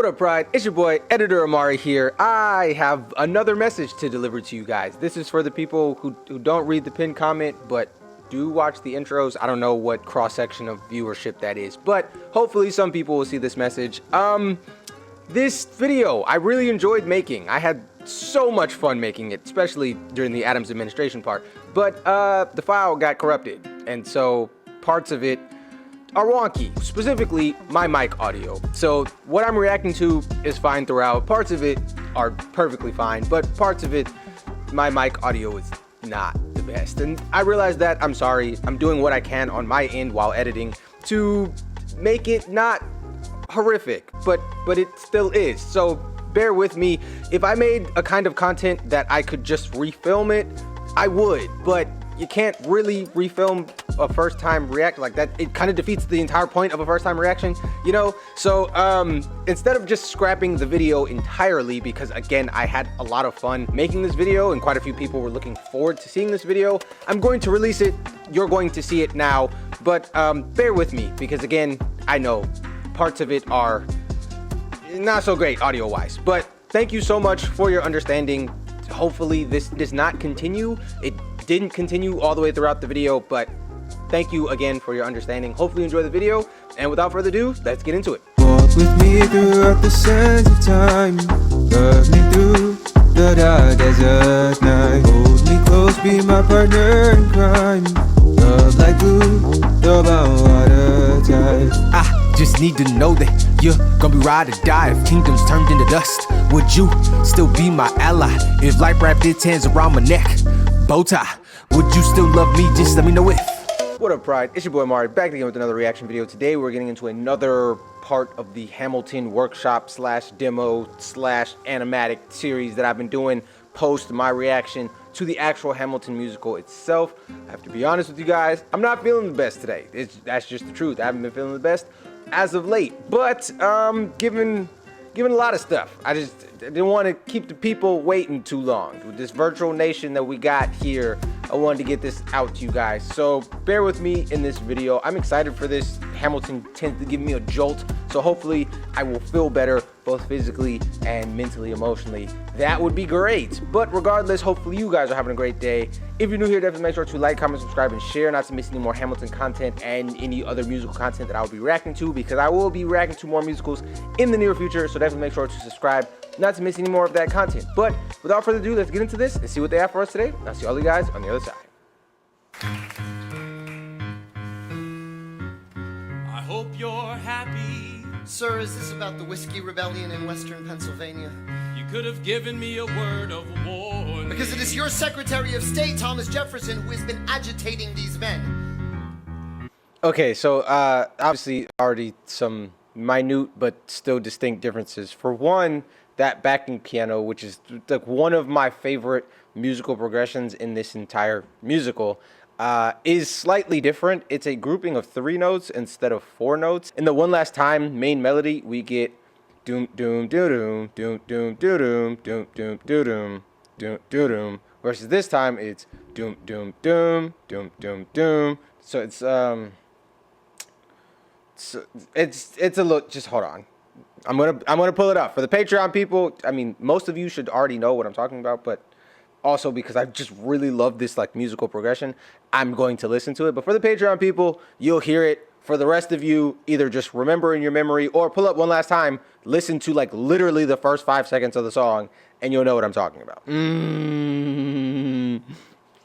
What up, Pride? It's your boy, Editor Amari here. I have another message to deliver to you guys. This is for the people who don't read the pinned comment, but do watch the intros. I don't know what cross-section of viewership that is, but hopefully some people will see this message. This video, I really enjoyed making. I had so much fun making it, especially during the Adams administration part, but the file got corrupted, and so parts of it are wonky, specifically my mic audio. So what I'm reacting to is fine throughout. Parts of it are perfectly fine, but parts of it, my mic audio is not the best. And I realize that. I'm sorry. I'm doing what I can on my end while editing to make it not horrific, but it still is. So bear with me. If I made a kind of content that I could just refilm it, I would, but you can't really refilm a first time react like that. It kind of defeats the entire point of a first time reaction, you know? So instead of just scrapping the video entirely, because again, I had a lot of fun making this video and quite a few people were looking forward to seeing this video, I'm going to release it. You're going to see it now, but bear with me because again, I know parts of it are not so great audio wise, but thank you so much for your understanding. Hopefully this does not continue. It didn't continue all the way throughout the video, but thank you again for your understanding. Hopefully you enjoy the video, and without further ado, let's get into it. Walk with me throughout the sands of time. Love me through the dark desert night. Hold me close, be my partner in crime. Love like glue, the bound water tide. I just need to know that you're gonna be ride or die. If kingdoms turned into dust, would you still be my ally? If life wrapped its hands around my neck, bow tie, would you still love me? Just let me know if. What up, Pride? It's your boy Amari, back again with another reaction video. Today we're getting into another part of the Hamilton workshop slash demo slash animatic series that I've been doing post my reaction to the actual Hamilton musical itself. I have to be honest with you guys, I'm not feeling the best today. That's just the truth. I haven't been feeling the best as of late, but given a lot of stuff, I just didn't want to keep the people waiting too long. With this virtual nation that we got here, I wanted to get this out to you guys. So bear with me in this video. I'm excited for this. Hamilton tends to give me a jolt, so hopefully I will feel better both physically and mentally, emotionally. That would be great. But regardless, hopefully you guys are having a great day. If you're new here, definitely make sure to like, comment, subscribe, and share not to miss any more Hamilton content and any other musical content that I will be reacting to, because I will be reacting to more musicals in the near future. So definitely make sure to subscribe not to miss any more of that content. But without further ado, let's get into this and see what they have for us today. And I'll see all you guys on the other side. I hope you're happy. Sir, is this about the Whiskey Rebellion in Western Pennsylvania? You could have given me a word of warning. Because it is your Secretary of State, Thomas Jefferson, who has been agitating these men. Okay, so obviously already some minute but still distinct differences. For one, that backing piano, which is like one of my favorite musical progressions in this entire musical, is slightly different. It's a grouping of 3 notes instead of 4 notes. In the One Last Time main melody, we get doom doom doo doom doom doom doo doom doom doo doom doom doo doom, versus this time it's doom doom doom doom doom doom. So it's a look. Just hold on. I'm gonna pull it up for the Patreon people. I mean, most of you should already know what I'm talking about, but also because I just really love this like musical progression, I'm going to listen to it. But for the Patreon people, you'll hear it. For the rest of you, either just remember in your memory or pull up one last time, listen to like literally the first 5 seconds of the song, and you'll know what I'm talking about.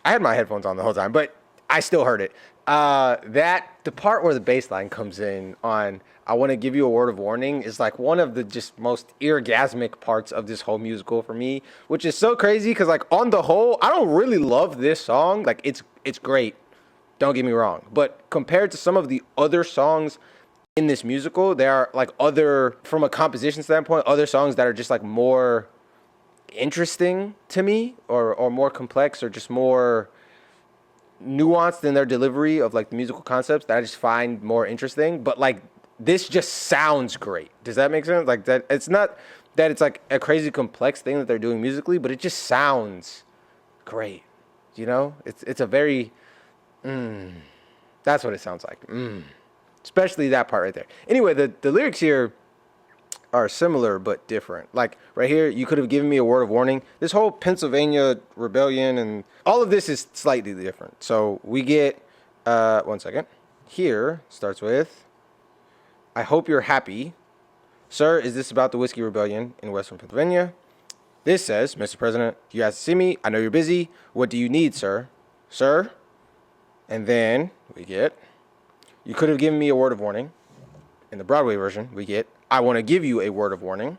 I had my headphones on the whole time, but I still heard it. The part where the bass line comes in on I Want to Give You a Word of Warning is like one of the just most orgasmic parts of this whole musical for me, which is so crazy because like on the whole, I don't really love this song. Like it's great. Don't get me wrong. But compared to some of the other songs in this musical, there are like other, from a composition standpoint, other songs that are just like more interesting to me or more complex or just more nuanced in their delivery of like the musical concepts that I just find more interesting. But like this just sounds great. Does that make sense? Like that it's not that it's like a crazy complex thing that they're doing musically, but it just sounds great. You know? It's a very that's what it sounds like. Especially that part right there. Anyway, the lyrics here are similar but different. Like right here, you could have given me a word of warning. This whole Pennsylvania rebellion and all of this is slightly different. So we get, 1 second. Here starts with, I hope you're happy. Sir, is this about the Whiskey Rebellion in Western Pennsylvania? This says, Mr. President, you asked to see me. I know you're busy. What do you need, sir? Sir? And then we get, you could have given me a word of warning. In the Broadway version, we get, I want to give you a word of warning.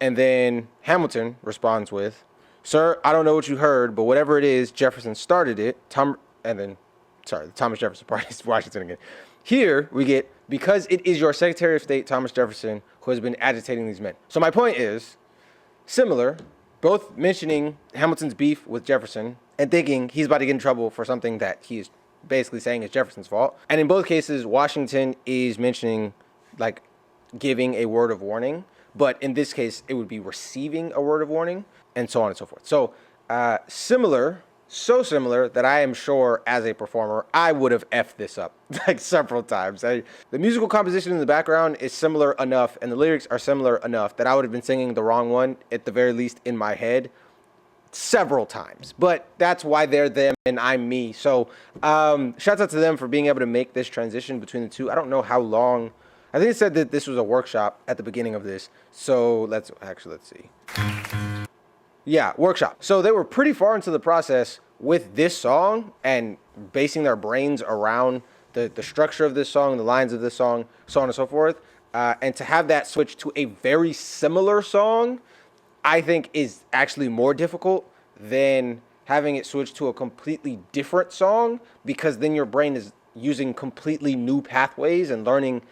And then Hamilton responds with, sir, I don't know what you heard, but whatever it is, Jefferson started it. The Thomas Jefferson Party is Washington again. Here we get, because it is your Secretary of State, Thomas Jefferson, who has been agitating these men. So my point is, similar, both mentioning Hamilton's beef with Jefferson and thinking he's about to get in trouble for something that he is basically saying is Jefferson's fault. And in both cases, Washington is mentioning, like, giving a word of warning. But in this case, it would be receiving a word of warning, and so on and so forth. So similar, so similar that I am sure as a performer, I would have effed this up like several times. The musical composition in the background is similar enough, and the lyrics are similar enough that I would have been singing the wrong one, at the very least in my head, several times. But that's why they're them and I'm me. So shouts out to them for being able to make this transition between the two. I don't know how long. I think it said that this was a workshop at the beginning of this. So let's see. Yeah, workshop. So they were pretty far into the process with this song and basing their brains around the structure of this song, the lines of this song, so on and so forth. And to have that switch to a very similar song, I think is actually more difficult than having it switch to a completely different song, because then your brain is using completely new pathways and learning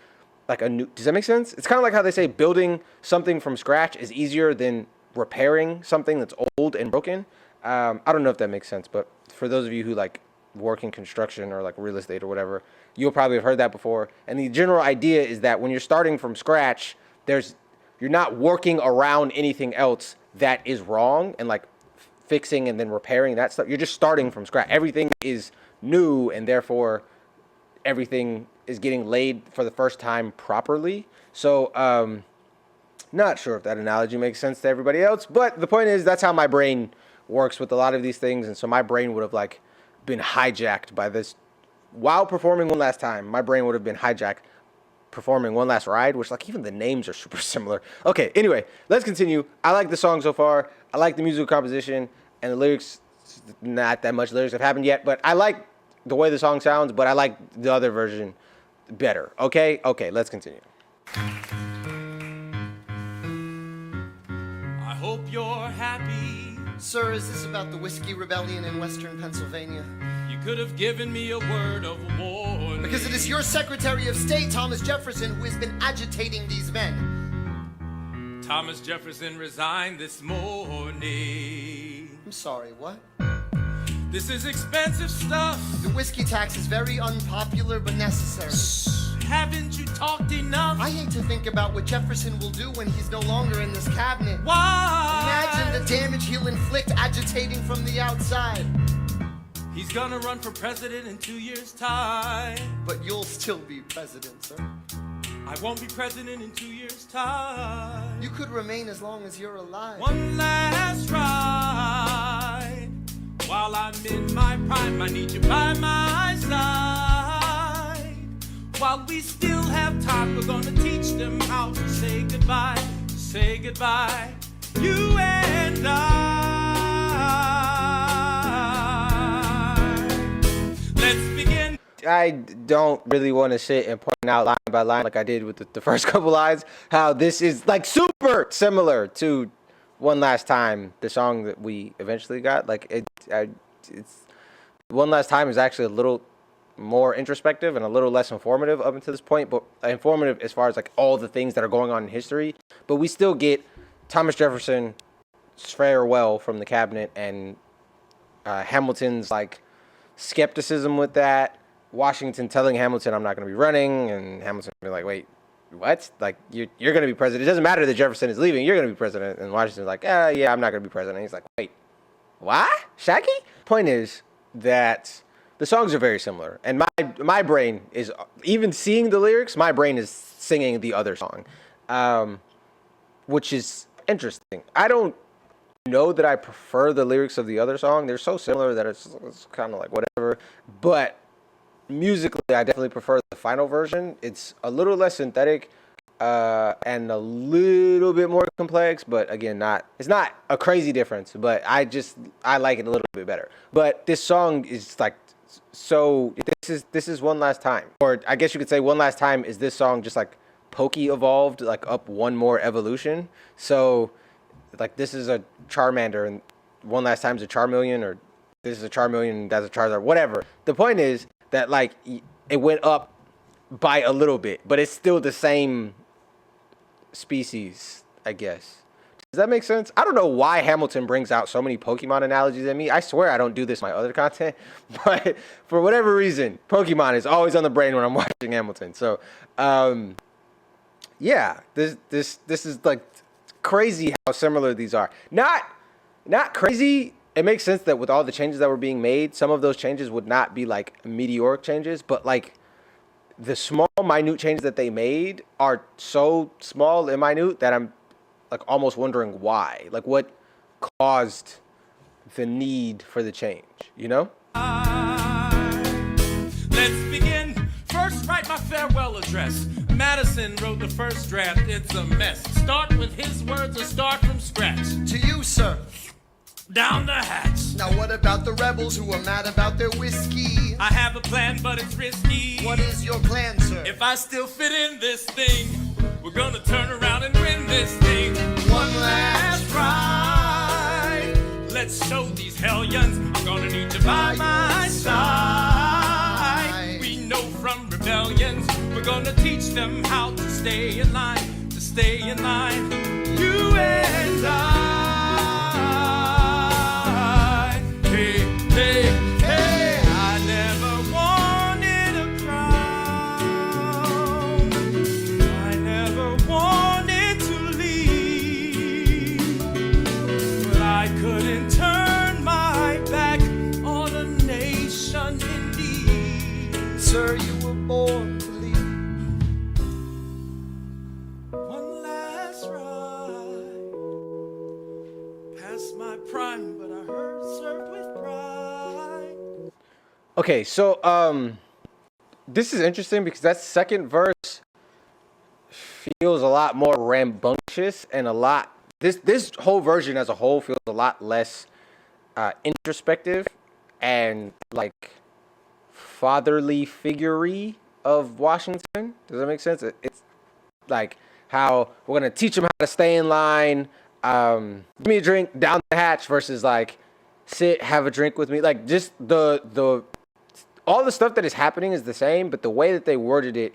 like a new, does that make sense? It's kind of like how they say building something from scratch is easier than repairing something that's old and broken. I don't know if that makes sense, but for those of you who like work in construction or like real estate or whatever, you'll probably have heard that before. And the general idea is that when you're starting from scratch, you're not working around anything else that is wrong and like fixing and then repairing that stuff. You're just starting from scratch. Everything is new, and therefore everything is getting laid for the first time properly. So not sure if that analogy makes sense to everybody else, but the point is that's how my brain works with a lot of these things. And so my brain would have like been hijacked by this while performing One Last Time. My brain would have been hijacked performing One Last Ride, which like even the names are super similar. Okay, anyway, let's continue. I like the song so far. I like the musical composition, and the lyrics, not that much lyrics have happened yet, but I like the way the song sounds, but I like the other version better. Okay, let's continue. I hope you're happy. Sir, is this about the Whiskey Rebellion in Western Pennsylvania? You could have given me a word of warning. Because it is your Secretary of State, Thomas Jefferson, who has been agitating these men. Thomas Jefferson resigned this morning. I'm sorry, what? This is expensive stuff. The whiskey tax is very unpopular but necessary. Haven't you talked enough? I hate to think about what Jefferson will do when he's no longer in this cabinet. Why? Imagine the damage he'll inflict agitating from the outside. He's gonna run for president in 2 years' time. But you'll still be president, sir. I won't be president in 2 years' time. You could remain as long as you're alive. One last ride. While I'm in my prime, I need you by my side. While we still have time, we're gonna teach them how to say goodbye. Say goodbye, you and I. Let's begin. I don't really want to sit and point out line by line like I did with the first couple lines, how this is like super similar to One Last Time, the song that we eventually got. Like it's One Last Time is actually a little more introspective and a little less informative up until this point, but informative as far as like all the things that are going on in history. But we still get Thomas Jefferson's farewell from the cabinet and Hamilton's like skepticism with that. Washington telling Hamilton, I'm not going to be running, and Hamilton being like, wait, what? Like, you're going to be president. It doesn't matter that Jefferson is leaving. You're going to be president. And Washington's like, yeah, I'm not going to be president. And he's like, wait, what? Shaggy? Point is that the songs are very similar. And my brain is, even seeing the lyrics, my brain is singing the other song. which is interesting. I don't know that I prefer the lyrics of the other song. They're so similar that it's kind of like whatever. But musically, I definitely prefer the final version. It's a little less synthetic and a little bit more complex, but again, it's not a crazy difference. But I like it a little bit better. But this song is like so. This is One Last Time, or I guess you could say One Last Time is this song just like Pokey evolved like up one more evolution. So like this is a Charmander and One Last Time's a Charmeleon, or this is a Charmeleon and that's a Charizard, whatever. The point is that like it went up by a little bit, but it's still the same species, I guess. Does that make sense? I don't know why Hamilton brings out so many Pokemon analogies in me. I swear I don't do this in my other content, but for whatever reason, Pokemon is always on the brain when I'm watching Hamilton. So, yeah, this is like crazy how similar these are. Not crazy. It makes sense that with all the changes that were being made, some of those changes would not be like meteoric changes, but like the small, minute changes that they made are so small and minute that I'm like almost wondering why. Like what caused the need for the change, you know? Let's begin. First, write my farewell address. Madison wrote the first draft. It's a mess. Start with his words or start from scratch. To you, sir. Down the hatch. Now what about the rebels who are mad about their whiskey? I have a plan, but it's risky. What is your plan, sir? If I still fit in this thing, we're gonna turn around and win this thing. One last ride. Let's show these hellions I'm gonna need you by my side. We know from rebellions we're gonna teach them how to stay in line, to stay in line. You and I. Hey, hey, hey. I never wanted a crown. I never wanted to leave. But I couldn't turn my back on a nation in need. Sir, you were born to lead. One last ride. Past my prime, but I heard served with pride. Okay, so this is interesting because that second verse feels a lot more rambunctious and a lot this whole version as a whole feels a lot less introspective and like fatherly figure-y of Washington. Does that make sense? It's like how we're gonna teach them how to stay in line. Give me a drink down the hatch versus like sit, have a drink with me. Like just the all the stuff that is happening is the same, but the way that they worded it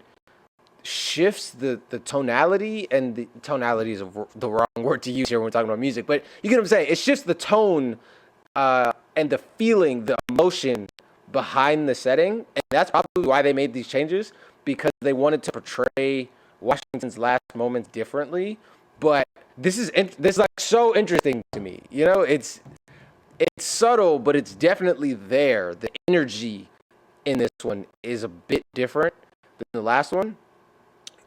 shifts the tonality, and the tonality is the wrong word to use here when we're talking about music, but you get what I'm saying. It shifts the tone and the feeling, the emotion behind the setting, and that's probably why they made these changes, because they wanted to portray Washington's last moments differently. But this is like so interesting to me. You know, it's subtle, but it's definitely there. The energy in this one is a bit different than the last one.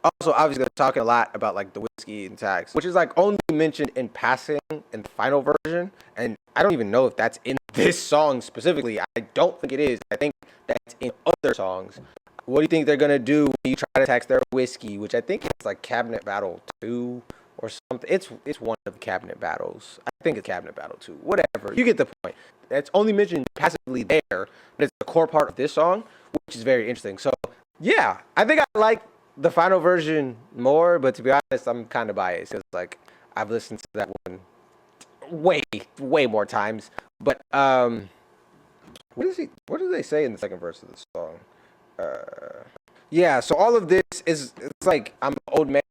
Also, obviously, they're talking a lot about like the whiskey and tax, which is like only mentioned in passing in the final version, and I don't even know if that's in this song specifically. I don't think it is. I think that's in other songs. What do you think they're gonna do when you try to tax their whiskey? Which I think is like Cabinet Battle 2 or something. It's one of the Cabinet Battles. I think it's Cabinet Battle 2. Whatever. You get the point. It's only mentioned passively there, but it's a core part of this song, which is very interesting. So yeah, I think I like the final version more, but to be honest, I'm kind of biased because like I've listened to that one way more times. But what do they say in the second verse of the song? Yeah, so all of this it's like I'm an old man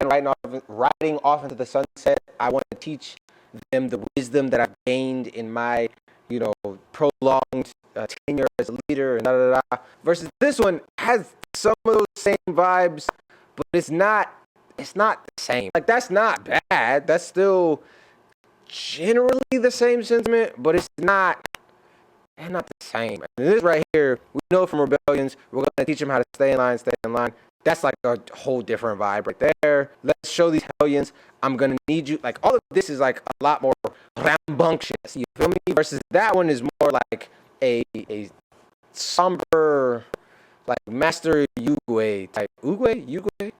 riding off into the sunset. I want to teach them the wisdom that I've gained in my, prolonged tenure as a leader, and da da da. Versus this one has some of those same vibes, but it's not the same. Like that's not bad. That's still generally the same sentiment, but it's not the same. And this right here, we know from rebellions, we're gonna teach them how to stay in line. That's like a whole different vibe right there. Let's show these hellions. I'm gonna need you. Like all of this is like a lot more rambunctious. You feel me? Versus that one is more like a somber, like Master Uguay type. Uguay?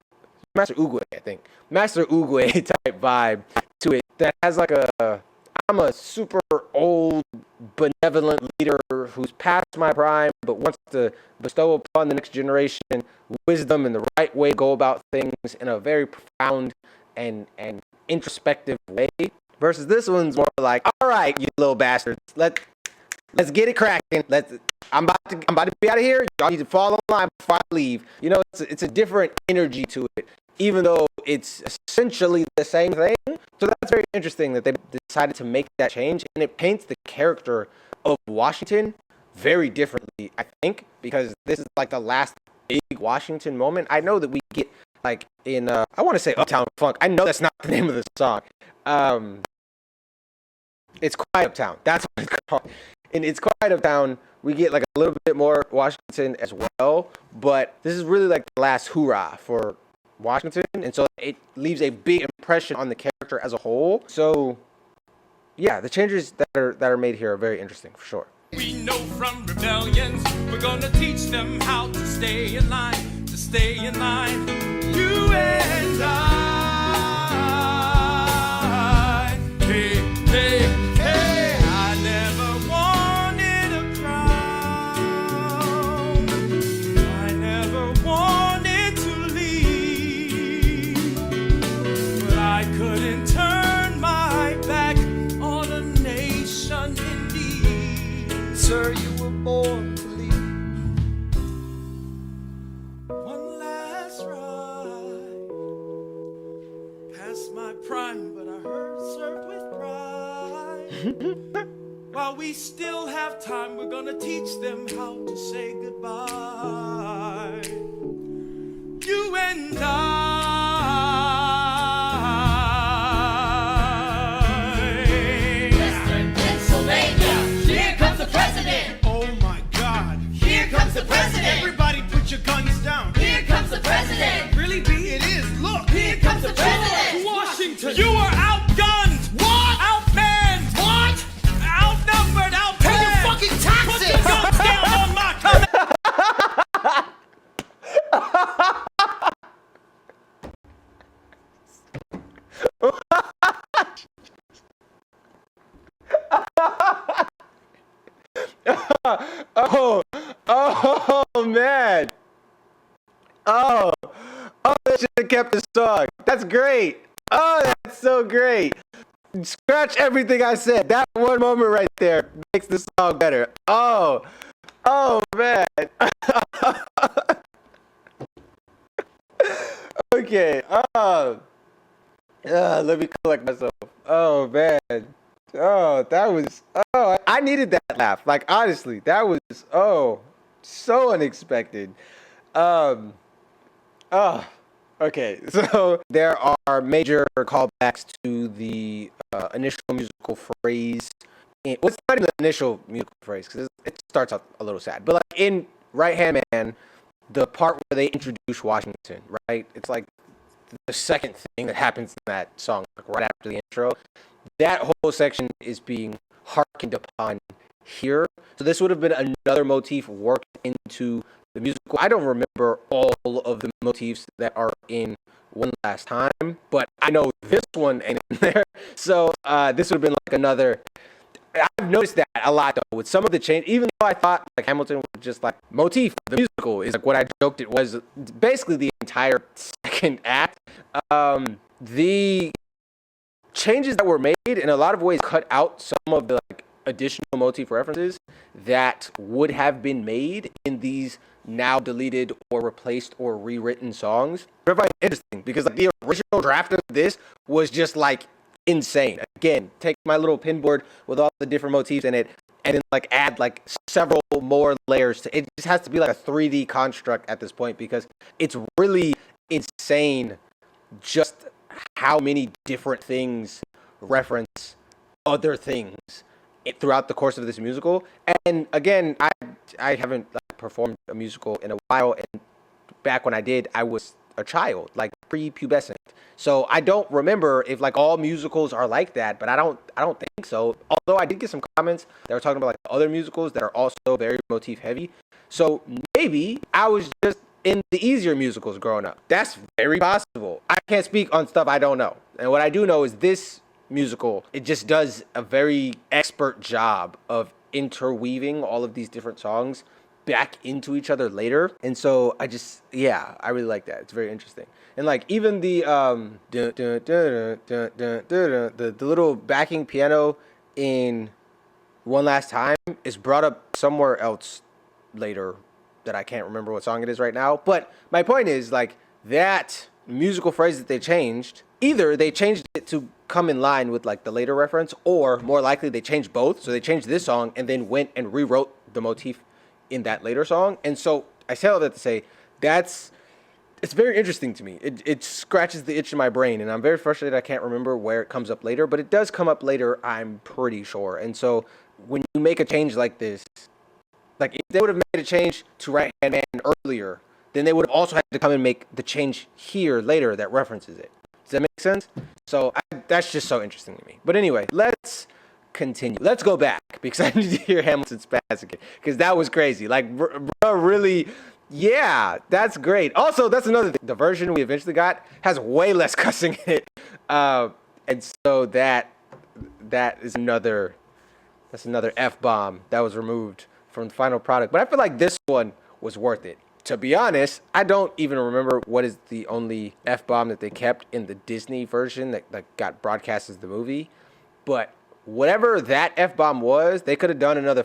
Master Uguay, I think. Master Uguay type vibe to it that has like I'm a super old, benevolent leader who's past my prime, but wants to bestow upon the next generation wisdom and the right way to go about things in a very profound and introspective way. Versus this one's more like, all right, you little bastards, let's get it cracking. I'm about to be out of here. Y'all need to fall in line before I leave. You know, it's a different energy to it, even though it's essentially the same thing. So that's very interesting that they decided to make that change, and it paints the character of Washington very differently, I think, because this is like the last big Washington moment. I know that we get like in I want to say Uptown Funk. I know that's not the name of the song. It's Quiet Uptown. That's what it's called. And It's Quiet Uptown, we get like a little bit more Washington as well, but this is really like the last hoorah for Washington, and so it leaves a big impression on the character as a whole. So yeah, the changes that are made here are very interesting for sure. We know from rebellions, we're gonna teach them how to stay in line, to stay in line. You and I. Hey, hey, hey. I never wanted a crown. I never wanted to leave. But I couldn't turn my back on a nation in need. Sir, you were born to lead. One last ride, past my prime, but I heard served with pride. While we still have time, we're gonna teach them how to say goodbye. You and I. Western Pennsylvania, here comes the president. Oh my God. Here comes the president. Everybody put your guns down. Here comes the president. Really, B? It is. Look. Here comes the president. Washington. You are outgunned. What? Outmanned. What? Outnumbered. Outpanned. Pay your fucking taxes! Put your guns down on my command. Oh man. Oh, they should have kept the song. That's great. Oh, that's so great. Scratch everything I said. That one moment right there makes the song better. Oh man. Okay. Let me collect myself. Oh man. Oh, that was. Oh, I needed that laugh. Like honestly, that was. Oh, so unexpected. Okay. So there are major callbacks to the initial musical phrase. Well, it's not even the initial musical phrase because it starts out a little sad. But like in Right Hand Man, the part where they introduce Washington, right? It's like the second thing that happens in that song, like right after the intro. That whole section is being harkened upon here. So this would have been another motif worked into the musical. I don't remember all of the motifs that are in One Last Time, but I know this one ain't in there. So this would have been like another. I've noticed that a lot though with some of the change. Even though I thought like Hamilton was just like motif, the musical is like what I joked it was basically the entire second act. The changes that were made in a lot of ways cut out some of the like additional motif references that would have been made in these now deleted or replaced or rewritten songs. I find it interesting because like the original draft of this was just like insane. Again, take my little pinboard with all the different motifs in it and then like add like several more layers to it. Just has to be like a 3D construct at this point because it's really insane just how many different things reference other things throughout the course of this musical. And again, I haven't like, performed a musical in a while, and back when I did, I was a child, like pre-pubescent. So I don't remember if like all musicals are like that, but I don't think so. Although I did get some comments that were talking about like other musicals that are also very motif heavy. So maybe I was just in the easier musicals growing up. That's very possible. I can't speak on stuff I don't know. And what I do know is this musical, it just does a very expert job of interweaving all of these different songs back into each other later. And so I really like that. It's very interesting. And like even the little backing piano in One Last Time is brought up somewhere else later that I can't remember what song it is right now. But my point is like that musical phrase that they changed, either they changed it to come in line with like the later reference, or more likely they changed both. So they changed this song and then went and rewrote the motif in that later song. And so I say all that to say it's very interesting to me. It scratches the itch in my brain, and I'm very frustrated I can't remember where it comes up later, but it does come up later, I'm pretty sure. And so when you make a change like this, like if they would have made a change to Right Hand Man earlier, then they would have also had to come and make the change here later that references it. Does that make sense? So that's just so interesting to me. But anyway, let's continue. Let's go back because I need to hear Hamilton spaz again because that was crazy. Like, bro, really, yeah, that's great. Also, that's another thing. The version we eventually got has way less cussing in it, and so that is another F-bomb that was removed from the final product. But I feel like this one was worth it. To be honest, I don't even remember what is the only F-bomb that they kept in the Disney version that got broadcast as the movie. But whatever that F-bomb was, they could have done another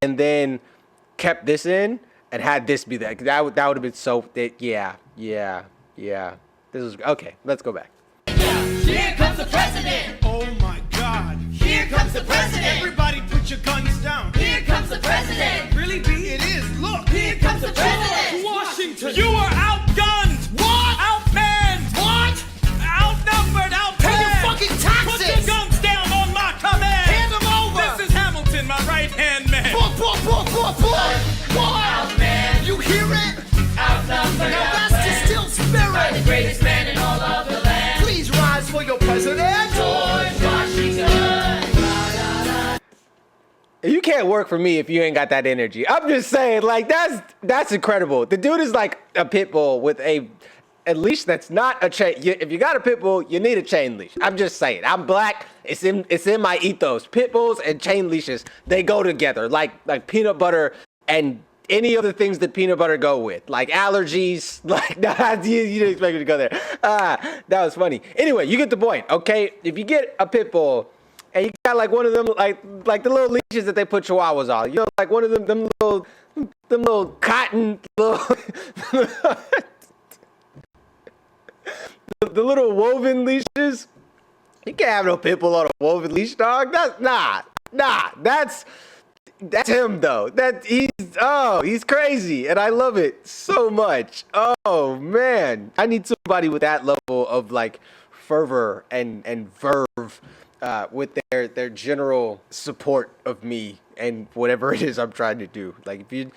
and then kept this in and had this be that. That would have been so, yeah. This was, okay, let's go back. Here comes the president. Oh my God. Here comes the president. Everybody put your guns down. Here comes the president. Really, B? It is. Look. Here comes the president. Washington. You are outgunned. What? Outmanned. What? Outnumbered. Pay your Outpaid. fucking Put taxes! your guns down on my command. Hand them over! This is Hamilton, my right-hand man. What? Outman. You hear it? Outnumbered. Now that's distilled By the spirit! greatest man in all of the land. Please rise for your president! George Washington. You can't work for me if you ain't got that energy. I'm just saying, like, that's incredible. The dude is like a pit bull with a leash that's not a chain. If you got a pit bull, you need a chain leash. I'm just saying. I'm black. It's in my ethos. Pit bulls and chain leashes, they go together like peanut butter and any other things that peanut butter go with, like allergies. Like, nah, you didn't expect me to go there. That was funny. Anyway, you get the point, okay? If you get a pit bull and you got like one of them, like the little leashes that they put chihuahuas on, you know, like one of them little cotton little. The little woven leashes, you can't have no pit bull on a woven leash, dog. That's that's him though. He's crazy, and I love it so much. Oh man, I need somebody with that level of like fervor and verve with their general support of me and whatever it is I'm trying to do. Like if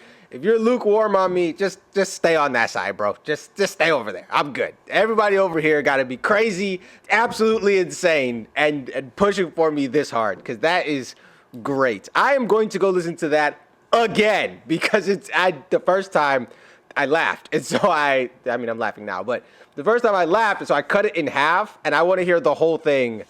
you're lukewarm on me, just stay on that side, bro. Just stay over there. I'm good. Everybody over here got to be crazy, absolutely insane, and pushing for me this hard, because that is great. I am going to go listen to that again because the first time I laughed, and so I mean I'm laughing now, but the first time I laughed, and so I cut it in half, and I want to hear the whole thing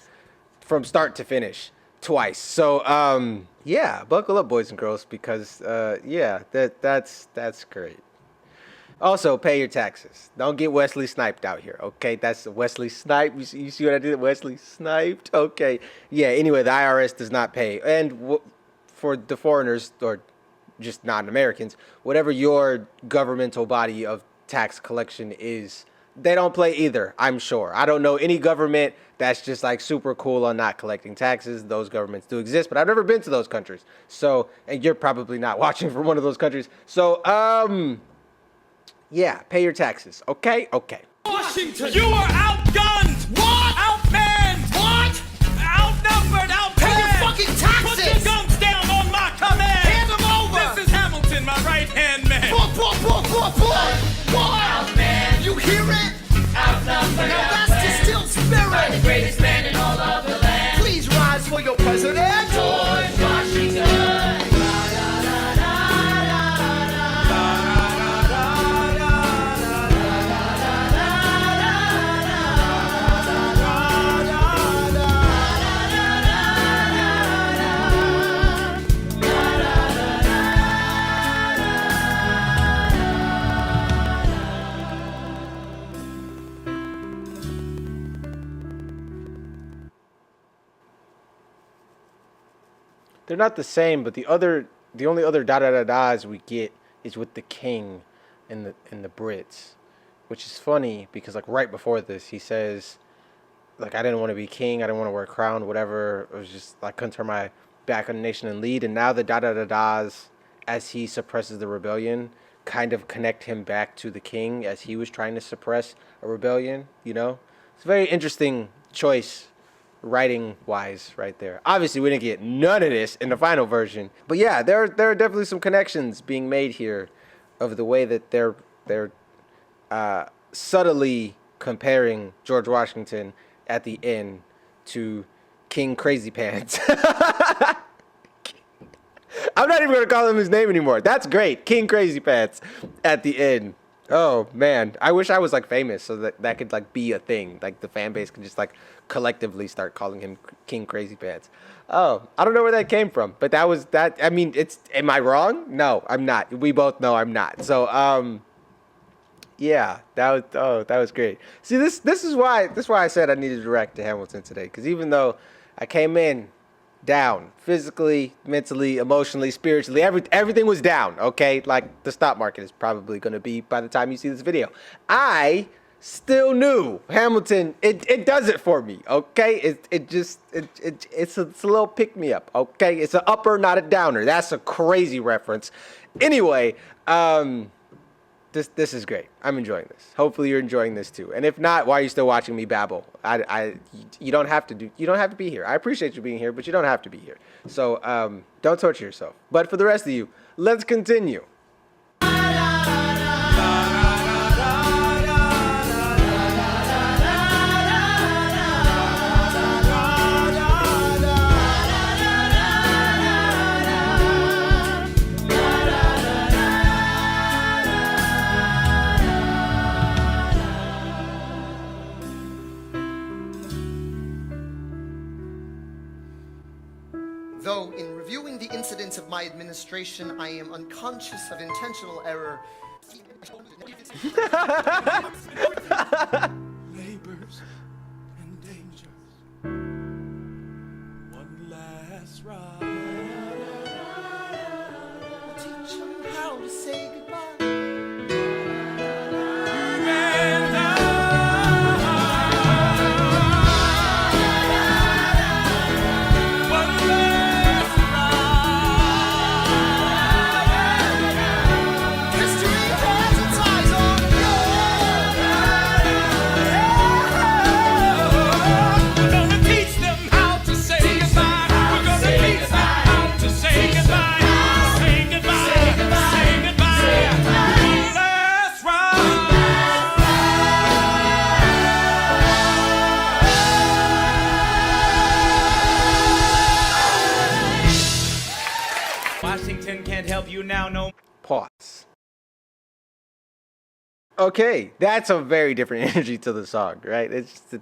from start to finish twice. So yeah, buckle up, boys and girls, because that's great. Also, pay your taxes. Don't get Wesley Sniped out here, okay? That's Wesley Sniped. You see what I did? Wesley Sniped? Okay. Yeah, anyway, the IRS does not pay. And for the foreigners, or just non-Americans, whatever your governmental body of tax collection is, they don't play either, I'm sure. I don't know any government that's just like super cool on not collecting taxes. Those governments do exist, but I've never been to those countries. So, and you're probably not watching from one of those countries. So, yeah, pay your taxes. Okay? Okay. Washington, you are outgunned. What? Outmanned. What? Outnumbered. Outpaid. Pay your fucking taxes! Put your guns down on my command. Hand them over! This is Hamilton, my right-hand man. What? President George Washington. They're not the same, but the only other da da da da's we get is with the king and the Brits, which is funny because like right before this he says like I didn't want to be king, I didn't want to wear a crown, whatever. It was just like couldn't turn my back on the nation and lead. And now the da da da da's as he suppresses the rebellion kind of connect him back to the king as he was trying to suppress a rebellion. You know, it's a very interesting choice writing wise right there. Obviously we didn't get none of this in the final version, but yeah, there are definitely some connections being made here of the way that they're subtly comparing George Washington at the end to King Crazy Pants. I'm not even gonna call him his name anymore. That's great, King Crazy Pants at the end. Oh man, I wish I was like famous so that could like be a thing. Like the fan base could just like collectively start calling him King Crazy Pants. Oh, I don't know where that came from, but that was that. I mean, am I wrong? No, I'm not. We both know I'm not. So yeah, that was great. See, this is why I said I needed to react to Hamilton today, because even though I came in down physically, mentally, emotionally, spiritually, everything was down. Okay, like the stock market is probably going to be by the time you see this video. I still knew Hamilton. It does it for me. Okay, it's a little pick me up. Okay, it's an upper, not a downer. That's a crazy reference. Anyway, This is great. I'm enjoying this. Hopefully you're enjoying this too. And if not, why are you still watching me babble? You don't have to be here. I appreciate you being here, but you don't have to be here. So don't torture yourself. But for the rest of you, let's continue. Though in reviewing the incidents of my administration, I am unconscious of intentional error. Labors and dangers. One last ride. Teach them how to say goodbye. And one last ride. History has its eyes on We're gonna teach them how to say goodbye. We're gonna teach them how to say goodbye. Say goodbye. Say goodbye. One last ride. Washington can't help you now, no. Pause. Okay, that's a very different energy to the song, right? It's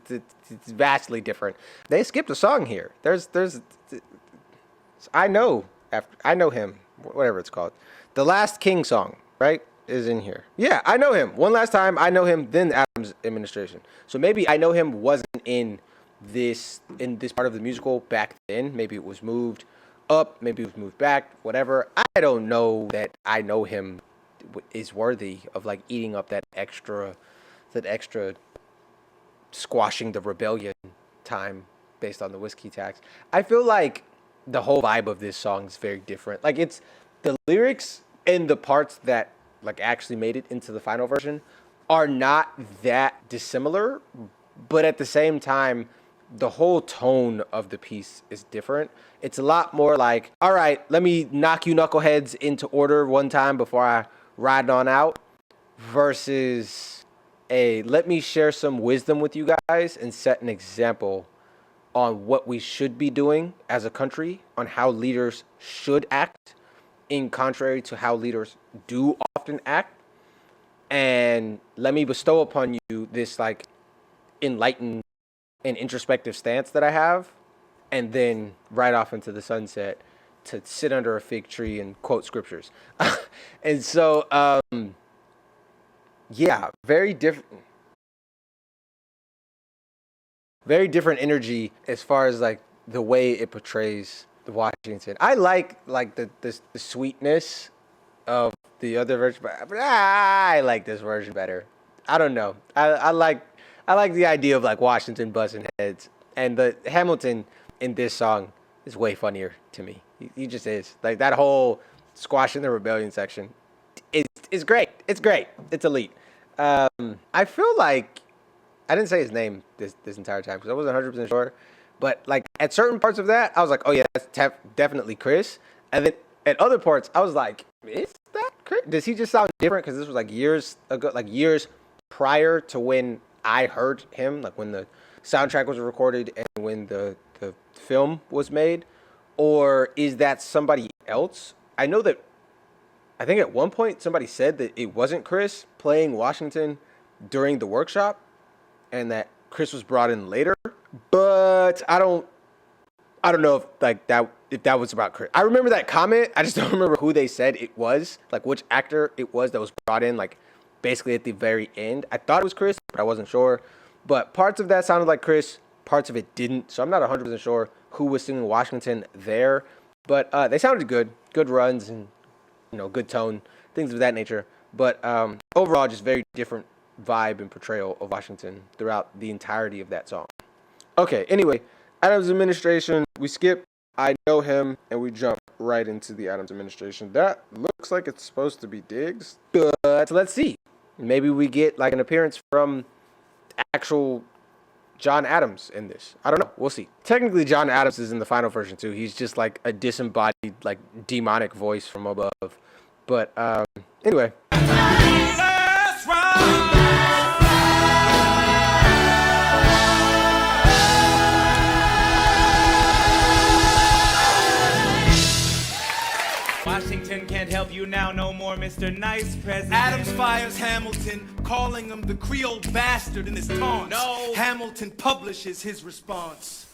vastly different. They skipped a song here. I know him, whatever it's called. The Last King song, right, is in here. Yeah, I know him. One last time, I know him, then Adams administration. So maybe I know him wasn't in this part of the musical back then. Maybe it was moved up, maybe it was moved back, whatever. I don't know that I know him is worthy of like eating up that extra squashing the rebellion time based on the whiskey tax. I feel like the whole vibe of this song is very different. Like it's the lyrics and the parts that like actually made it into the final version are not that dissimilar, but at the same time, the whole tone of the piece is different. It's a lot more like, all right, let me knock you knuckleheads into order one time before I ride on out, versus a let me share some wisdom with you guys and set an example on what we should be doing as a country, on how leaders should act, in contrary to how leaders do often act. And let me bestow upon you this like enlightened and introspective stance that I have, and then ride off into the sunset to sit under a fig tree and quote scriptures. And so, yeah, very different energy as far as like the way it portrays the Washington. I like the sweetness of the other version, but I like this version better. I don't know. I like the idea of like Washington busting heads, and the Hamilton in this song is way funnier to me. He just is. Like that whole squashing the rebellion section is great. It's great. It's elite. I feel like I didn't say his name this entire time because I wasn't 100% sure. But like at certain parts of that, I was like, oh yeah, that's definitely Chris. And then at other parts, I was like, is that Chris? Does he just sound different? Because this was like years ago, like years prior to when I heard him, like when the soundtrack was recorded and when the film was made. Or is that somebody else? I know that I think at one point somebody said that it wasn't Chris playing Washington during the workshop and that Chris was brought in later. But I don't know if that was about Chris. I remember that comment. I just don't remember who they said it was, like which actor it was that was brought in, like basically at the very end. I thought it was Chris, but I wasn't sure. But parts of that sounded like Chris, parts of it didn't. So I'm not 100% sure who was singing Washington there. But they sounded good runs and good tone, things of that nature. But overall, just very different vibe and portrayal of Washington throughout the entirety of that song. Okay, anyway, Adams administration, we skip I know him, and we jump right into the Adams administration. That looks like it's supposed to be Diggs, but let's see. Maybe we get like an appearance from actual John Adams in this. I don't know. We'll see. Technically, John Adams is in the final version too. He's just like a disembodied, like demonic voice from above. But anyway. Let's ride. Washington can't help you now no more, Mr. Nice President. Adams fires Hamilton, calling him the Creole bastard in his taunts. No. Hamilton publishes his response.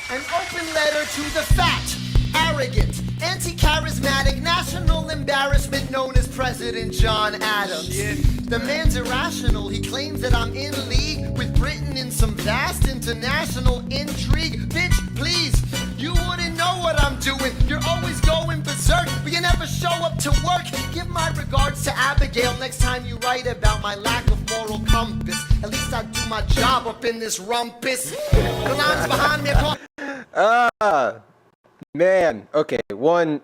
An open letter to the fat, arrogant, anti-charismatic, national embarrassment known as President John Adams. Shit. The man's irrational. He claims that I'm in league with Britain in some vast international intrigue. Bitch, please, you wouldn't know what I'm doing. You're always going berserk, but you never show up to work. Give my regards to Abigail next time you write about my lack of moral compass. At least I do my job up in this rumpus. The lines behind me are Man, okay, one,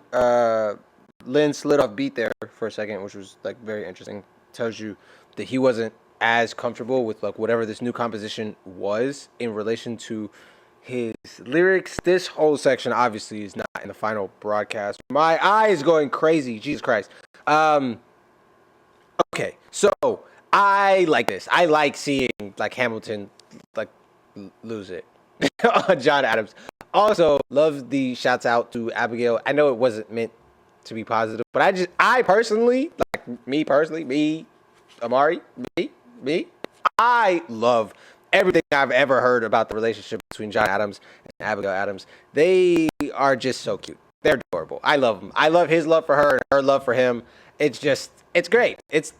Lynn slid off beat there for a second, which was like very interesting. Tells you that he wasn't as comfortable with like whatever this new composition was in relation to his lyrics. This whole section obviously is not in the final broadcast. My eye is going crazy, Jesus Christ. Okay, so I like this. I like seeing like Hamilton like lose it on John Adams. Also, love the shouts out to Abigail. I know it wasn't meant to be positive, but I personally, Amari, I love everything I've ever heard about the relationship between John Adams and Abigail Adams. They are just so cute. They're adorable. I love them. I love his love for her and her love for him. It's great. It's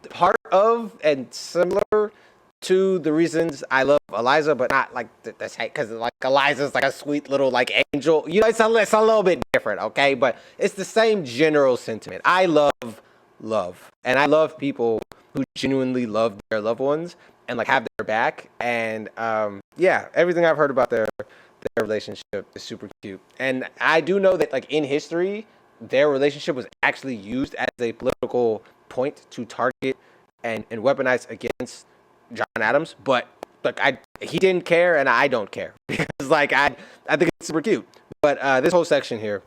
part of and similar to the reasons I love Eliza, but not like this because like Eliza's like a sweet little like angel. It's a little bit different, okay? But it's the same general sentiment. I love, and I love people who genuinely love their loved ones and like have their back. And yeah, everything I've heard about their relationship is super cute. And I do know that like in history, their relationship was actually used as a political point to target and weaponize against John Adams, but like he didn't care and I don't care because like I think it's super cute. But this whole section here,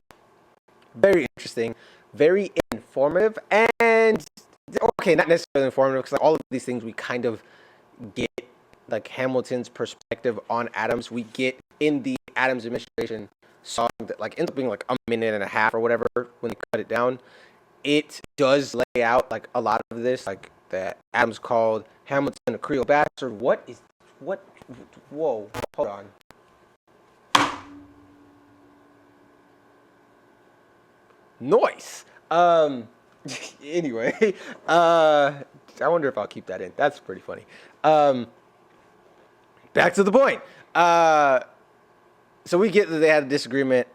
very interesting, very informative, and okay, not necessarily informative because like, all of these things we kind of get like Hamilton's perspective on Adams we get in the Adams administration song that like ends up being like a minute and a half or whatever when they cut it down. It does lay out like a lot of this, like that Adams called Hamilton a Creole bastard. What? Whoa, hold on. Noise. Anyway, I wonder if I'll keep that in. That's pretty funny. Back to the point. So we get that they had a disagreement.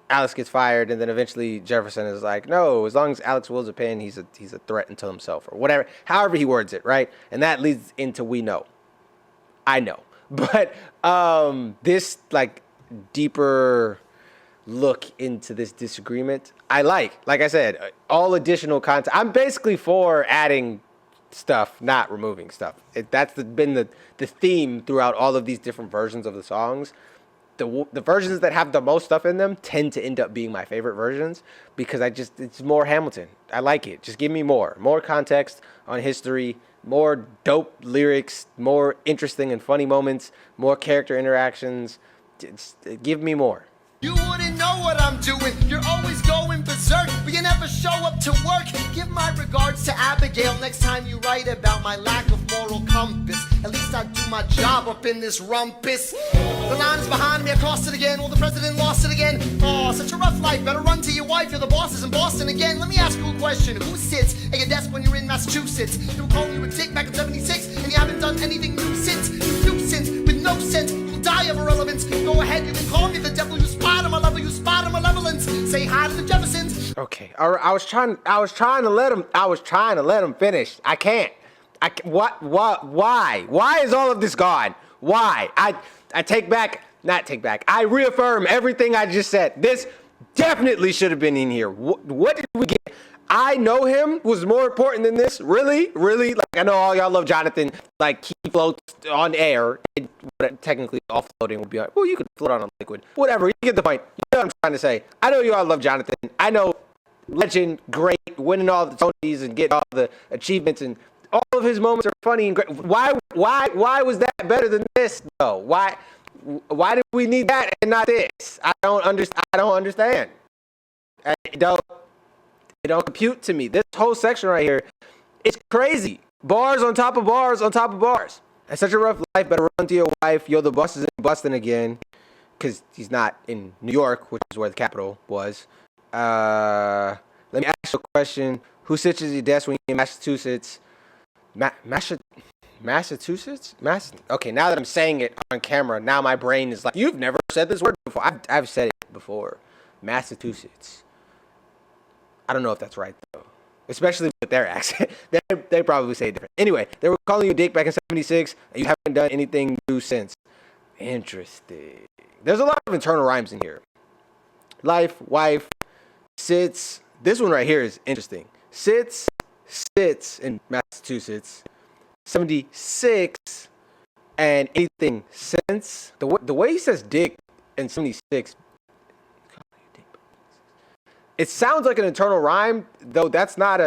Alex gets fired, and then eventually Jefferson is like, "No, as long as Alex wills a pin, he's a threat unto himself," or whatever. However he words it, right? And that leads into we know. I know, but this like deeper look into this disagreement, I like I said, all additional content. I'm basically for adding stuff, not removing stuff. That's been the theme throughout all of these different versions of the songs. The versions that have the most stuff in them tend to end up being my favorite versions because it's more Hamilton. I like it. Just give me more context on history, more dope lyrics, more interesting and funny moments, more character interactions. Just give me more. You wouldn't know what I'm doing. You're always going berserk, but you never show up to work. Give my regards to Abigail next time you write about my lack of moral compass. At least I do my job up in this rumpus. The line is behind me, I crossed it again. Well, the president lost it again. Oh, such a rough life. Better run to your wife. You're the bosses in Boston again. Let me ask you a question. Who sits at your desk when you're in Massachusetts? They were calling you a dick back in '76, and you haven't done anything new since. You nuisance with no sense. Die of irrelevance. Go ahead, you can call me the devil. You spot him, I love you. Spot him, malevolence. Say hi to the Jeffersons. Okay, I was trying to let him finish. I can't. What? Why is all of this gone? Why? I take back. Not take back. I reaffirm everything I just said. This definitely should have been in here. What did we get? I Know Him was more important than this. Really? Like, I know all y'all love Jonathan. Like, he floats on air. Technically, all floating would be like, well, you could float on a liquid. Whatever, you get the point. You know what I'm trying to say. I know you all love Jonathan. I know legend, great, winning all the Tonys and getting all the achievements, and all of his moments are funny and great. Why was that better than this, though? Why did we need that and not this? I don't understand. It don't compute to me. This whole section right here, it's crazy. Bars on top of bars on top of bars. It's such a rough life. Better run to your wife. Yo, the bus is in Boston again, because he's not in New York, which is where the capital was. Let me ask you a question. Who sits at your desk when you're in Massachusetts? Massachusetts? Okay, now that I'm saying it on camera, now my brain is like, you've never said this word before. I've said it before. Massachusetts. I don't know if that's right, though. Especially with their accent. They probably say it different. Anyway, they were calling you a dick back in '76, and you haven't done anything new since. Interesting. There's a lot of internal rhymes in here. Life, wife, sits. This one right here is interesting. Sits in Massachusetts. 76 and anything since. The way he says dick in 76, it sounds like an internal rhyme, though that's not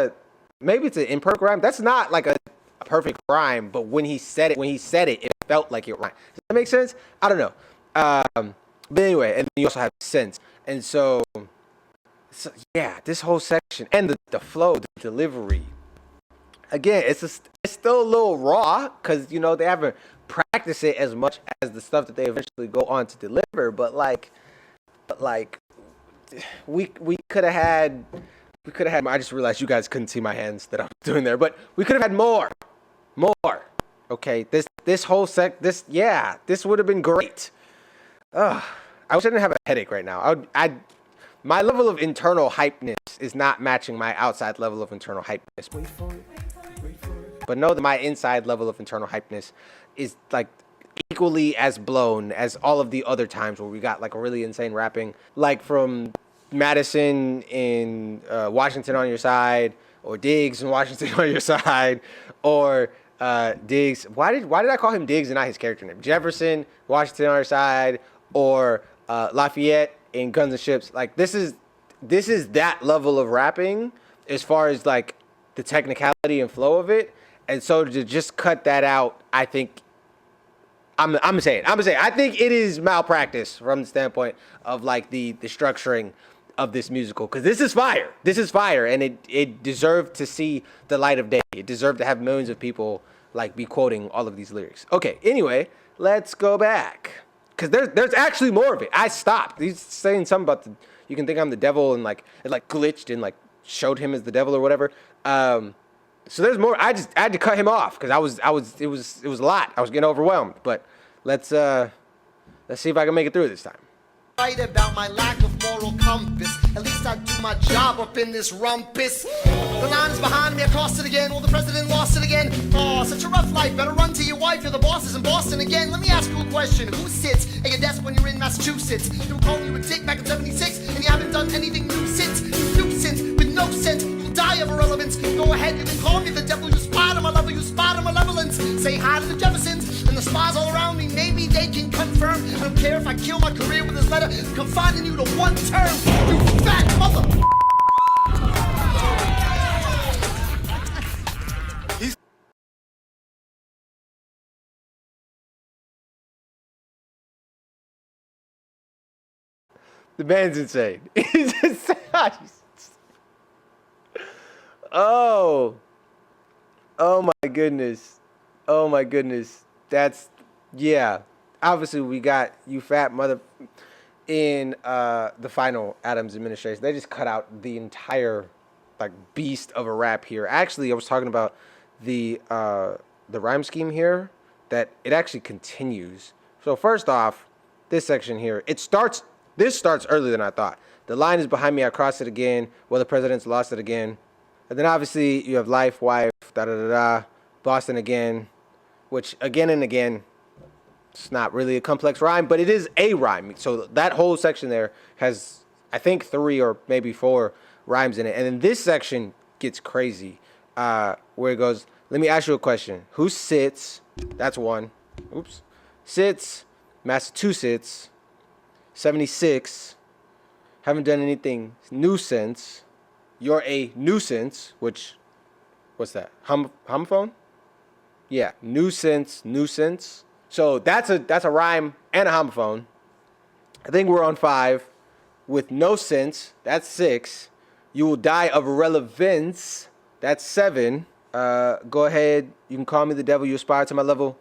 maybe it's an imperfect rhyme. That's not like a perfect rhyme, but when he said it, it felt like it rhymed. Does that make sense? I don't know. But anyway, and then you also have sense. And so yeah, this whole section and the flow, the delivery. Again, it's still a little raw because, you know, they haven't practiced it as much as the stuff that they eventually go on to deliver. But like we could have had. I just realized you guys couldn't see my hands that I was doing there, but we could have had more. Okay, this whole this would have been great. I wish I didn't have a headache right now. My level of internal hypeness is not matching my outside level of internal hypeness. Wait for it. But know that my inside level of internal hypeness is like equally as blown as all of the other times where we got like a really insane rapping, like from Madison in Washington on your side, or Diggs in Washington on your side, or Diggs. Why did I call him Diggs and not his character name? Jefferson, Washington on your side, or Lafayette in Guns and Ships. Like this is that level of rapping as far as like the technicality and flow of it. And so to just cut that out, I think I'm saying. I think it is malpractice from the standpoint of like the structuring of this musical, because this is fire. This is fire, and it deserved to see the light of day. It deserved to have millions of people like be quoting all of these lyrics. Okay, anyway, let's go back, because there's actually more of it. I stopped. He's saying something about you can think I'm the devil, and like it like glitched and like showed him as the devil or whatever. So there's more. I had to cut him off because it was a lot. I was getting overwhelmed. But let's see if I can make it through this time. Right about my lack of moral compass. At least I do my job up in this rumpus. The line is behind me, I crossed it again. Well, the president lost it again. Oh, such a rough life. Better run to your wife. You're the bosses in Boston again. Let me ask you a question. Who sits at your desk when you're in Massachusetts? They were calling you a dick back in '76, and you haven't done anything new since. Nuisance with no sense. You'll die of irrelevance. Go ahead, you can call me the devil. You spot on my level. You spot on malevolence. Say hi to the Jeffersons and the spies all around me. Maybe they can confirm. I don't care if I kill my career with this letter. Confining you to one term. You fat mother. The man's insane. He's insane. Oh my goodness. Oh my goodness. That's, yeah. Obviously, we got you fat mother in the final Adams administration. They just cut out the entire like beast of a rap here. Actually, I was talking about the rhyme scheme here, that it actually continues. So first off, this section here, this starts earlier than I thought. The line is behind me, I crossed it again. Well, the president's lost it again. And then obviously you have life, wife, da-da-da-da, Boston again, which again and again, it's not really a complex rhyme, but it is a rhyme. So that whole section there has, I think, 3 or maybe 4 rhymes in it. And then this section gets crazy, where it goes, let me ask you a question. Who sits, that's 1, oops, sits, Massachusetts, 76, haven't done anything new since, you're a nuisance, which, what's that, homophone? Yeah, nuisance. So that's a rhyme and a homophone. I think we're on 5. With no sense, that's 6. You will die of irrelevance, that's 7. Go ahead, you can call me the devil, you aspire to my level.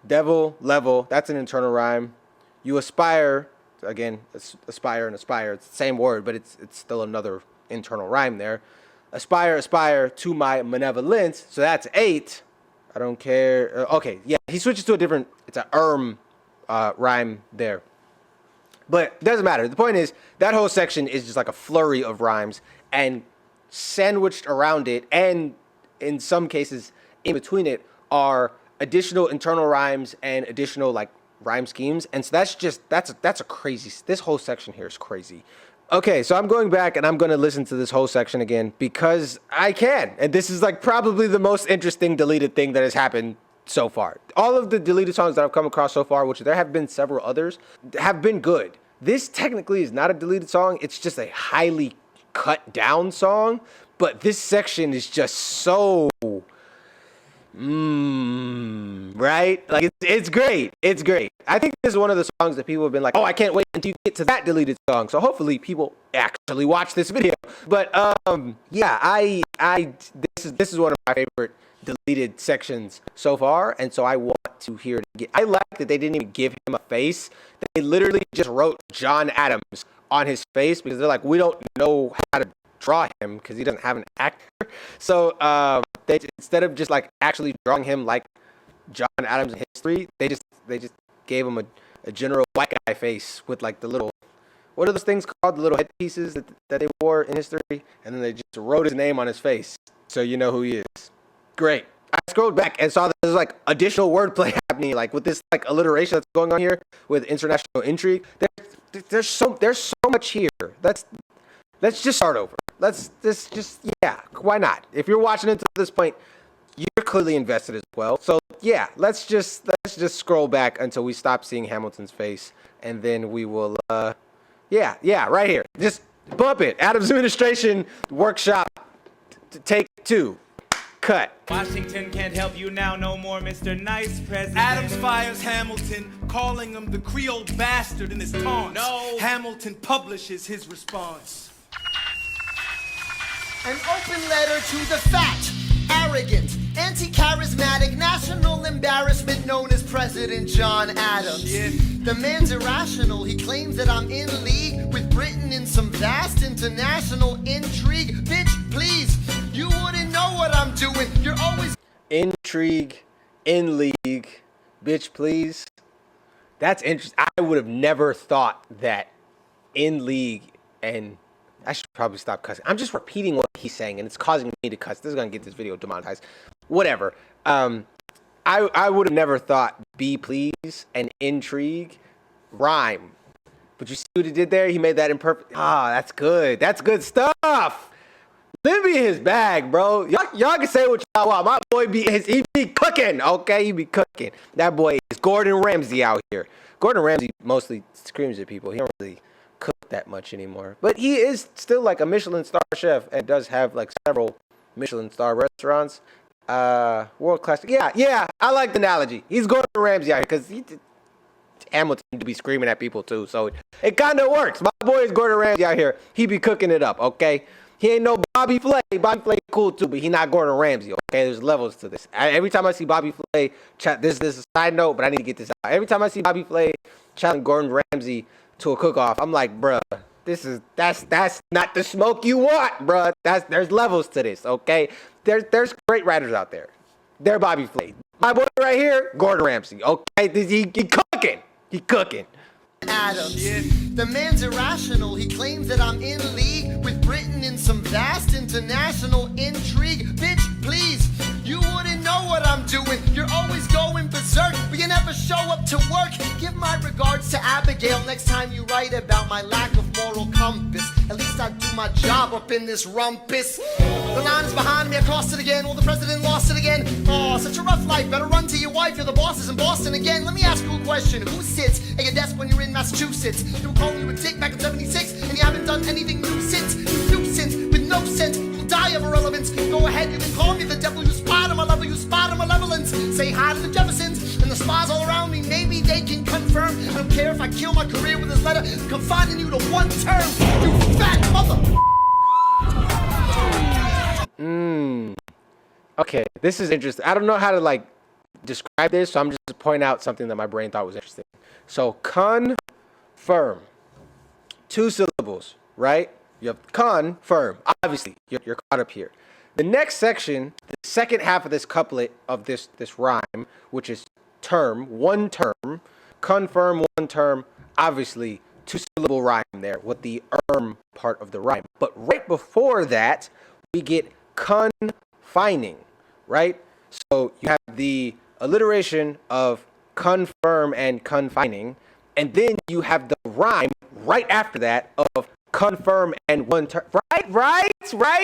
Devil, level, that's an internal rhyme. You aspire, again, aspire and aspire, it's the same word, but it's still another internal rhyme there. Aspire to my malevolence, so that's 8. I don't care. Okay, yeah, he switches to a different, it's a rhyme there. But it doesn't matter. The point is, that whole section is just like a flurry of rhymes, and sandwiched around it, and in some cases, in between it, are additional internal rhymes and additional like rhyme schemes. And so that's a crazy, this whole section here is crazy. Okay, so I'm going back and I'm going to listen to this whole section again because I can. And this is like probably the most interesting deleted thing that has happened so far. All of the deleted songs that I've come across so far, which there have been several others, have been good. This technically is not a deleted song. It's just a highly cut down song. But this section is just so... right? Like it's great. It's great. I think this is one of the songs that people have been like, oh, I can't wait until you get to that deleted song. So hopefully people actually watch this video. But yeah, this is one of my favorite deleted sections so far, and so I want to hear it again. I like that they didn't even give him a face. They literally just wrote John Adams on his face because they're like, we don't know how to draw him because he doesn't have an actor. So they, instead of just like actually drawing him like John Adams in history, they just gave him a general white guy face with like the little, what are those things called, the little headpieces that they wore in history, and then they just wrote his name on his face so you know who he is. Great. I scrolled back and saw that there's like additional wordplay happening, like with this like alliteration that's going on here with international intrigue. There's so much here. Let's just start over. Yeah, why not? If you're watching it to this point, you're clearly invested as well. So yeah, let's just scroll back until we stop seeing Hamilton's face, and then we will yeah, right here. Just bump it. Adams administration workshop take 2. cut. Washington can't help you now no more, Mr. Nice President. Adams fires Hamilton, calling him the Creole bastard in his taunts. No. Hamilton publishes his response. An open letter to the fat, arrogant, anti-charismatic, national embarrassment known as President John Adams. Shit. The man's irrational. He claims that I'm in league with Britain in some vast international intrigue. Bitch, please, you wouldn't know what I'm doing. You're always Intrigue, in league, bitch, please. That's interesting. I would have never thought that in league, and I should probably stop cussing. I'm just repeating what he's saying, and it's causing me to cuss. This is gonna get this video demonetized. Whatever. I would have never thought be please and intrigue rhyme. But you see what he did there? He made that imperfect. Ah, that's good. That's good stuff. Let me in his bag, bro. Y'all can say what y'all want. My boy he be cooking, okay? He be cooking. That boy is Gordon Ramsay out here. Gordon Ramsay mostly screams at people. He don't really cook that much anymore. But he is still like a Michelin star chef and does have like several Michelin star restaurants. World class. Yeah, I like the analogy. He's Gordon Ramsay out here because Hamilton to be screaming at people too. So it kind of works. My boy is Gordon Ramsay out here. He be cooking it up, okay? He ain't no Bobby Flay. Bobby Flay cool too, but he not Gordon Ramsay, okay? There's levels to this. Every time I see Bobby Flay, this is a side note, but I need to get this out. Every time I see Bobby Flay challenge Gordon Ramsay to a cook-off, I'm like, bruh, that's not the smoke you want, bruh. There's levels to this, okay? There's great writers out there. They're Bobby Flay. My boy right here, Gordon Ramsay, okay? He cooking. He cooking. Adams. The man's irrational. He claims that I'm in league with Britain in some vast international intrigue. Bitch, please, you wouldn't know what I'm doing. You're always going berserk, but you never show up to work. Give my regards to Abigail next time you write about my lack of moral compass. At least I do my job up in this rumpus. The line's behind me, I crossed it again. Well, the president lost it again. Oh, such a rough life. Better run to your wife. You're the bosses in Boston again. Let me ask you a question. Who sits at your desk when you're in Massachusetts? You were calling you a dick back in 76, and you haven't done anything new since. You nuisance with no sense. You'll die of irrelevance. Go ahead, you can call me the devil. You spot him, I love you spot him, malevolence. Say hi to the Jeffersons and the spies all around me. Maybe they can confirm. I don't care if I kill my career with this letter. I'm confining you to one term. You fat mother. Okay, this is interesting. I don't know how to like describe this, so I'm just pointing out something that my brain thought was interesting. So confirm, 2 syllables, right? You have confirm. Obviously, you're caught up here. The next section, the second half of this couplet of this rhyme, which is term, 1 term, confirm, 1 term. Obviously, 2-syllable rhyme there with the part of the rhyme. But right before that, we get confining, right? So you have the alliteration of confirm and confining, and then you have the rhyme right after that of confirm and 1 term. Right?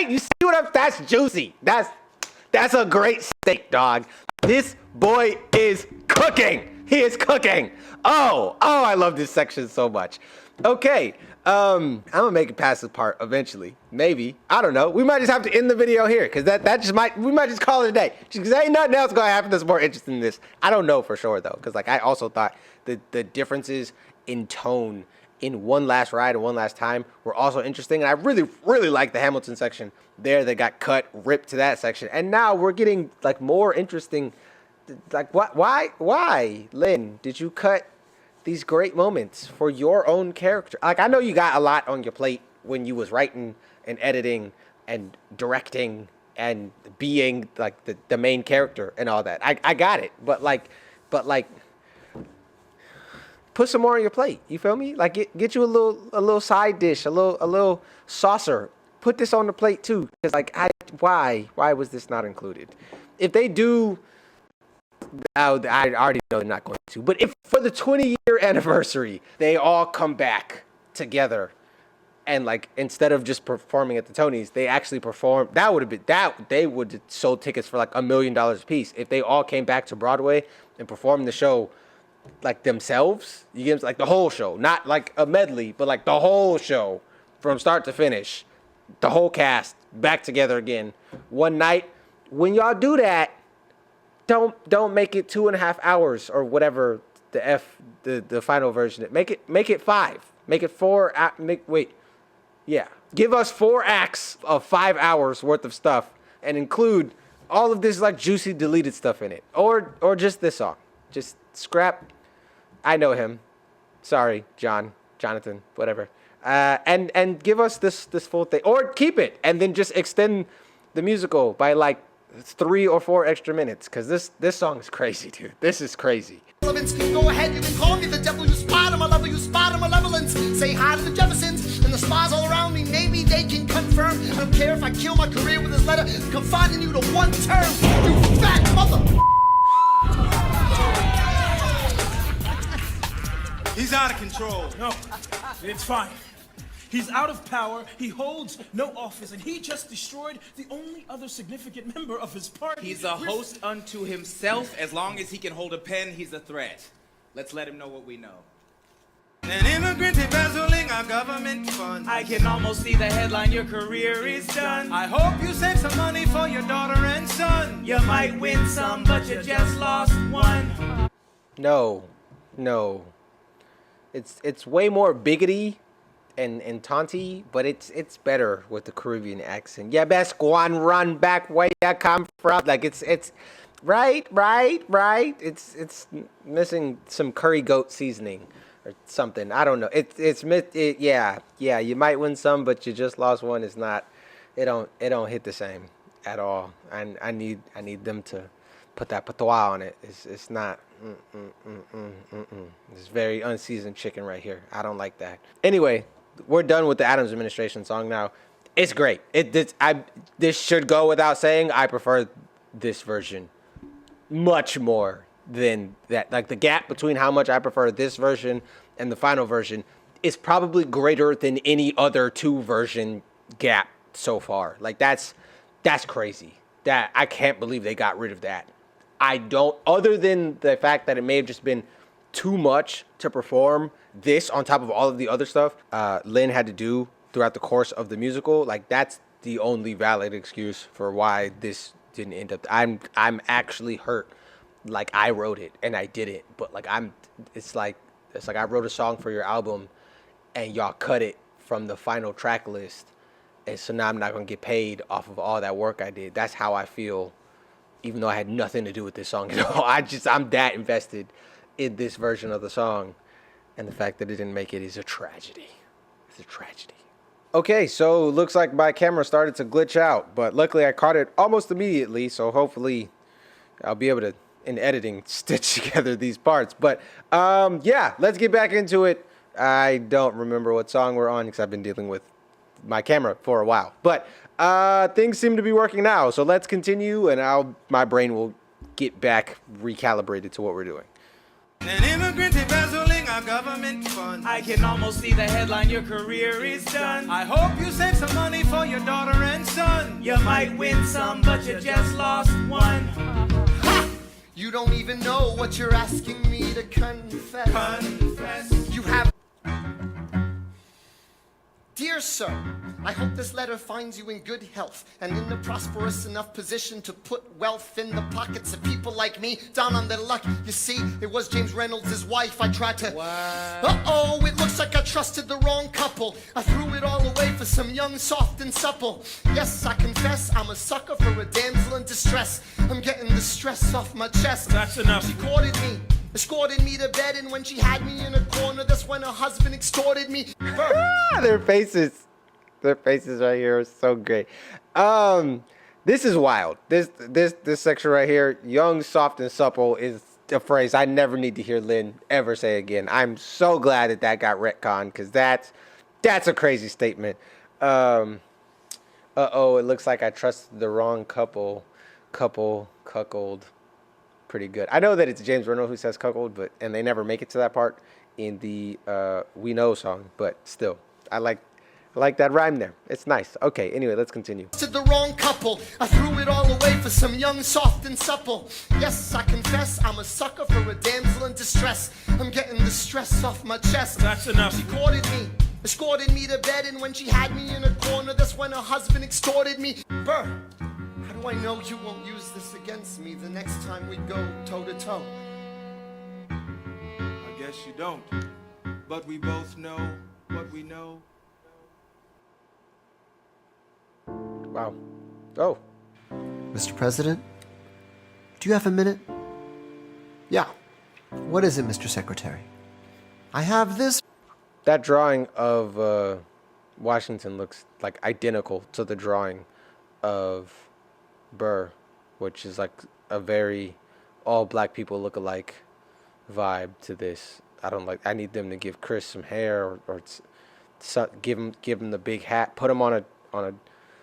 You see that's juicy. That's a great steak, dog. This boy is cooking. He is cooking. Oh, I love this section so much. Okay, I'm gonna make it past this part eventually. Maybe. I don't know. We might just have to end the video here because we might just call it a day. Because ain't nothing else gonna happen that's more interesting than this. I don't know for sure though, because like I also thought the differences in tone in One Last Ride and One Last Time were also interesting. And I really, really like the Hamilton section there that got cut, ripped to that section. And now we're getting like more interesting. Like why, Lynn, did you cut these great moments for your own character? Like, I know you got a lot on your plate when you was writing and editing and directing and being like the main character and all that. I got it. But like put some more on your plate. You feel me? Like get you a little side dish, a little saucer. Put this on the plate too. Because like why was this not included? If they do, I already know they're not going to. But if for the 20-year anniversary, they all come back together and like instead of just performing at the Tonys, they actually perform, that would have been they would have sold tickets for like $1 million a piece if they all came back to Broadway and performed the show like themselves. You get like the whole show, not like a medley, but like the whole show from start to finish, the whole cast back together again one night when y'all do that, don't make it 2.5 hours or whatever the final version. Make it 5. Make it 4. Give us 4 acts of 5 hours worth of stuff and include all of this like juicy deleted stuff in it, or just this song. Just scrap. I know him. Sorry, Jonathan, whatever. And give us this full thing, or keep it and then just extend the musical by like 3 or 4 extra minutes, because this song is crazy, dude. This is crazy. Go ahead, you can call me the devil, you spot him, I love you, spot him, malevolence. Say hi to the Jeffersons and the spies all around me. Maybe they can confirm. I don't care if I kill my career with this letter, confining you to 1 term. You fat mother. He's out of control. No, it's fine. He's out of power, he holds no office, and he just destroyed the only other significant member of his party. He's a host unto himself. As long as he can hold a pen, he's a threat. Let's let him know what we know. An immigrant embezzling our government funds. I can almost see the headline, your career is done. I hope you save some money for your daughter and son. You might win some, but you just lost one. No. It's way more biggity and taunty, but it's better with the Caribbean accent. Yeah, best go on, run back where you come from. Like it's right. It's missing some curry goat seasoning or something. I don't know. Yeah. You might win some, but you just lost one. It's not. It don't hit the same at all. And I need them to put that patois on it. It's not. It's very unseasoned chicken right here. I don't like that. Anyway, we're done with the Adams administration song now. It's great. This should go without saying. I prefer this version much more than that. Like the gap between how much I prefer this version and the final version is probably greater than any other 2 version gap so far. Like that's crazy. That I can't believe they got rid of that. I don't, other than the fact that it may have just been too much to perform this on top of all of the other stuff Lynn had to do throughout the course of the musical. Like that's the only valid excuse for why this didn't end up. I'm actually hurt. Like I wrote it and I didn't, but like it's like I wrote a song for your album and y'all cut it from the final track list, and so now I'm not gonna get paid off of all that work I did. That's how I feel. Even though I had nothing to do with this song at all. I'm that invested in this version of the song. And the fact that it didn't make it is a tragedy. It's a tragedy. Okay, so looks like my camera started to glitch out. But luckily I caught it almost immediately. So hopefully I'll be able to, in editing, stitch together these parts. But yeah, let's get back into it. I don't remember what song we're on because I've been dealing with my camera for a while. But things seem to be working now, so let's continue, and my brain will get back recalibrated to what we're doing. An immigrant embezzling our government funds. I can almost see the headline, your career is done. I hope you save some money for your daughter and son. You might win some, but you just lost one. Ha! You don't even know what you're asking me to confess. You have. Dear sir, I hope this letter finds you in good health and in a prosperous enough position to put wealth in the pockets of people like me down on their luck. You see, it was James Reynolds' wife I tried to... What? Uh-oh, it looks like I trusted the wrong couple. I threw it all away for some young, soft and supple. Yes, I confess, I'm a sucker for a damsel in distress. I'm getting the stress off my chest. That's enough. She courted me. Escorted me to bed, and when she had me in a corner, that's when her husband extorted me. Their faces right here are so great. This is wild. This section right here, young, soft, and supple, is a phrase I never need to hear Lynn ever say again. I'm so glad that got retconned, because that's a crazy statement. It looks like I trusted the wrong couple, cuckold. Pretty good. I know that it's James Reynolds who says cuckold, and they never make it to that part in the We Know song, but still, I like that rhyme there. It's nice. Okay, anyway, let's continue. To the wrong couple, I threw it all away for some young, soft and supple. Yes, I confess, I'm a sucker for a damsel in distress. I'm getting the stress off my chest. That's enough. She courted me, escorted me to bed, and when she had me in a corner, that's when her husband extorted me. Burr, how do do I know you won't use this against me the next time we go toe to toe? I guess you don't. But we both know what we know. Wow. Oh. Mr. President, do you have a minute? Yeah. What is it, Mr. Secretary? I have this. That drawing of Washington looks like identical to the drawing of Burr, which is like a very all black people look alike vibe to this. I need them to give Chris some hair or give him the big hat, put him on a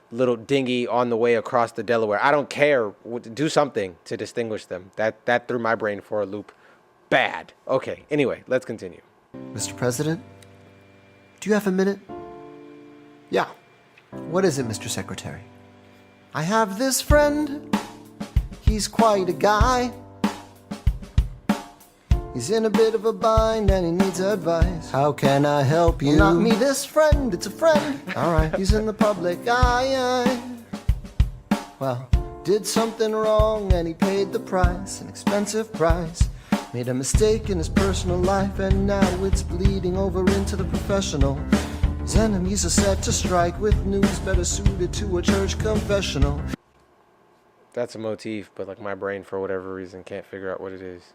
little dinghy on the way across the Delaware. I don't care. Do something to distinguish them. That threw my brain for a loop. Bad. Okay. Anyway, let's continue. Mr. President, do you have a minute? Yeah. What is it, Mr. Secretary? I have this friend. He's quite a guy. He's in a bit of a bind and he needs advice. How can I help you? Well, not me, this friend. It's a friend. All right. He's in the public eye. Well, did something wrong and he paid the price, an expensive price. Made a mistake in his personal life and now it's bleeding over into the professional. His enemies are set to strike with news better suited to a church confessional. That's a motif, but like my brain for whatever reason can't figure out what it is.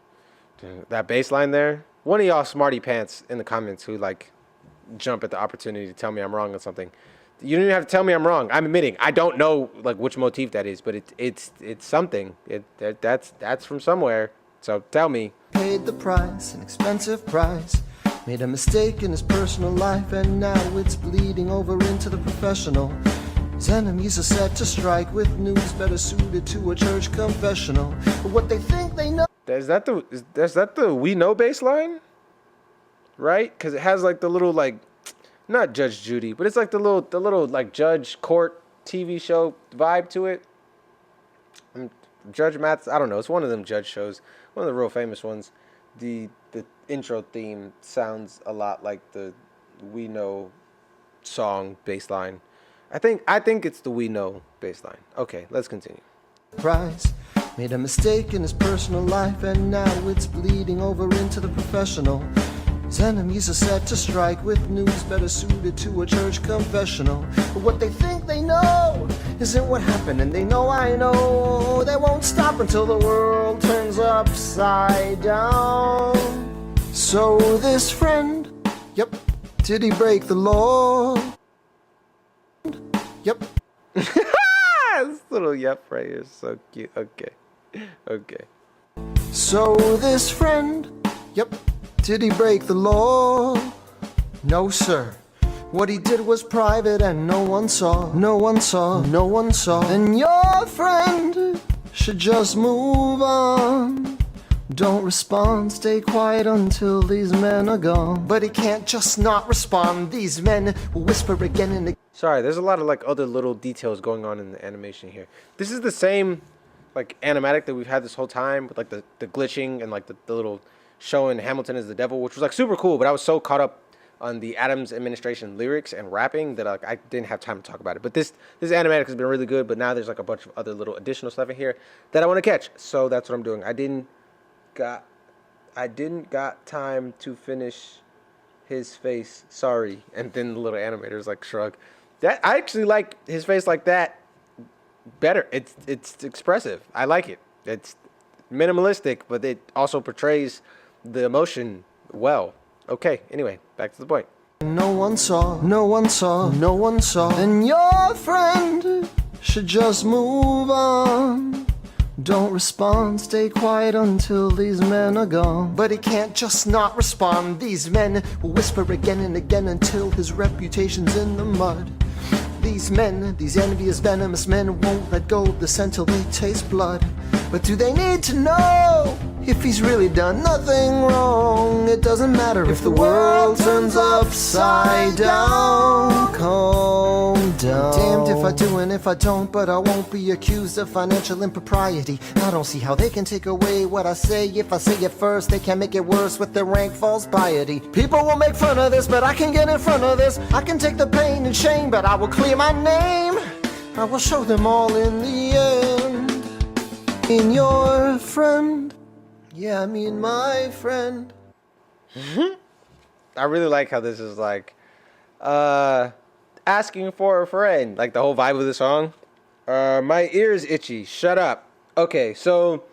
That bass line there, one of y'all smarty pants in the comments who like jump at the opportunity to tell me I'm wrong on something. You don't even have to tell me I'm wrong. I'm admitting I don't know like which motif that is, but it's something. That's from somewhere. So tell me. Paid the price, an expensive price. Made a mistake in his personal life and now it's bleeding over into the professional. His enemies are set to strike with news better suited to a church confessional. But what they think they know. Is that the We Know bass line? Right? Because it has like the little like, not Judge Judy, but it's like the little like Judge Court TV show vibe to it. Judge Maths, I don't know. It's one of them judge shows, one of the real famous ones. The intro theme sounds a lot like the We Know song bass line. I think it's the We Know bass line. Okay, let's continue. Price. Made a mistake in his personal life and now it's bleeding over into the professional. His enemies are set to strike with news better suited to a church confessional. But what they think they know isn't what happened, and they know I know they won't stop until the world turns upside down. So this friend, yep, did he break the law? Yep. This little yep right here is so cute. Okay. So this friend, yep, did he break the law? No, sir. What he did was private and no one saw. No one saw. Then your friend should just move on. Don't respond, stay quiet until these men are gone. But he can't just not respond. These men will whisper again and again. Sorry, there's a lot of like other little details going on in the animation here. This is the same like animatic that we've had this whole time with like the glitching and like the little showing Hamilton as the devil, which was like super cool, but I was so caught up on the Adams administration lyrics and rapping that I didn't have time to talk about it. But this animatic has been really good, but now there's like a bunch of other little additional stuff in here that I want to catch. So that's what I'm doing. I didn't got time to finish his face. Sorry. And then the little animators like shrug. That I actually like his face like that better. It's expressive. I like it. It's minimalistic, but it also portrays the emotion well. Okay, anyway, back to the point. No one saw. And your friend should just move on. Don't respond, stay quiet until these men are gone. But he can't just not respond. These men will whisper again and again until his reputation's in the mud. These men, these envious venomous men won't let go of the scent till they taste blood. But do they need to know if he's really done nothing wrong? It doesn't matter if the world turns upside down. Calm down. Damned if I do and if I don't, but I won't be accused of financial impropriety. I don't see how they can take away what I say. If I say it first, they can make it worse with their rank false piety. People will make fun of this, but I can get in front of this. I can take the pain and shame, but I will clear my name. I will show them all in the end. In your friend. Yeah, I mean my friend. I really like how this is like asking for a friend. Like the whole vibe of the song. My ear's itchy. Shut up. Okay, so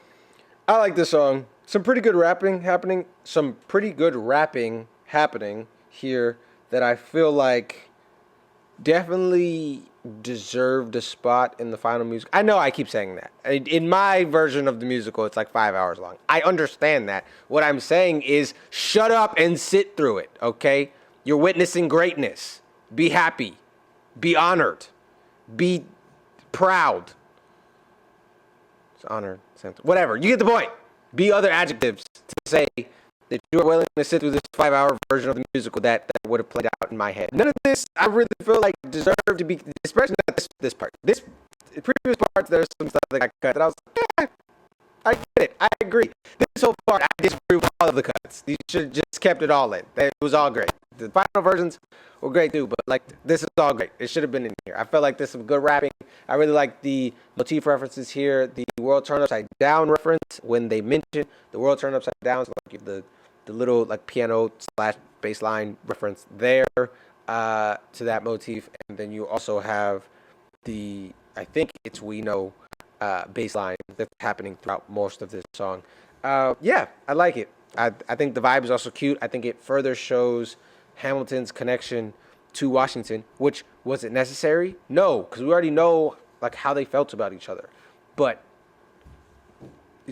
I like this song. Some pretty good rapping happening. Some pretty good rapping happening here that I feel like definitely deserved a spot in the final music. I know I keep saying that. In my version of the musical, it's like 5 hours long. I understand that. What I'm saying is shut up and sit through it, okay? You're witnessing greatness. Be happy. Be honored. Be proud. It's honored. Whatever. You get the point. Be other adjectives to say that you are willing to sit through this 5 hour version of the musical that would have played out in my head. None of this, I really feel like, deserved to be, especially not this part. This previous parts, there's some stuff that got cut that I was like, yeah, I get it. I agree. This whole part, I disagree with all of the cuts. You should have just kept it all in. It was all great. The final versions were great too, but like this is all great. It should have been in here. I felt like there's some good rapping. I really like the motif references here. The world turned upside down reference when they mention the world turned upside down. So like the little like piano / bass line reference there to that motif, and then you also have the I think it's We Know bass line that's happening throughout most of this song. Yeah, I like it. I think the vibe is also cute. I think it further shows Hamilton's connection to Washington, which was it necessary? No, because we already know like how they felt about each other. But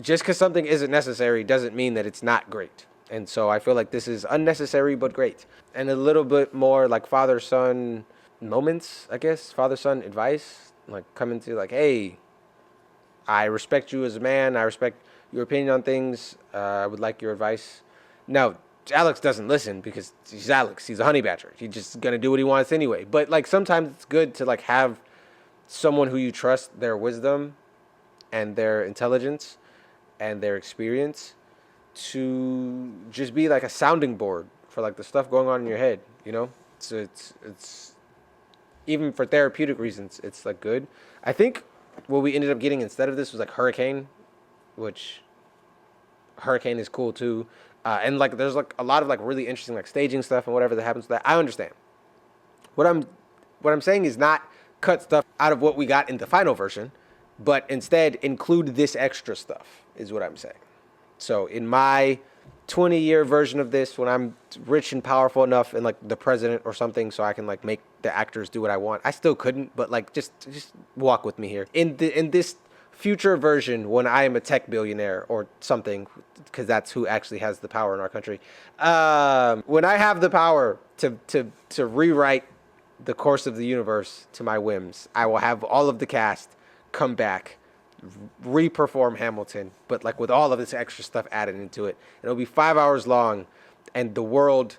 just because something isn't necessary doesn't mean that it's not great. And so I feel like this is unnecessary but great. And a little bit more like father-son moments, I guess. Father-son advice. Like coming to like, hey, I respect you as a man. I respect your opinion on things. I would like your advice. Now, Alex doesn't listen because he's Alex. He's a honey badger. He's just going to do what he wants anyway. But like sometimes it's good to like have someone who you trust their wisdom and their intelligence and their experience to just be like a sounding board for like the stuff going on in your head, you know? So it's even for therapeutic reasons, it's like good. I think what we ended up getting instead of this was like Hurricane, which Hurricane is cool too. And like there's like a lot of like really interesting like staging stuff and whatever that happens to that. I understand. What I'm saying is not cut stuff out of what we got in the final version, but instead include this extra stuff is what I'm saying. So in my 20-year version of this, when I'm rich and powerful enough and like the president or something, so I can like make the actors do what I want, I still couldn't, but like just walk with me here. In this future version, when I am a tech billionaire or something, because that's who actually has the power in our country. When I have the power to rewrite the course of the universe to my whims, I will have all of the cast come back, re-perform Hamilton, but like with all of this extra stuff added into it. It'll be 5 hours long, and the world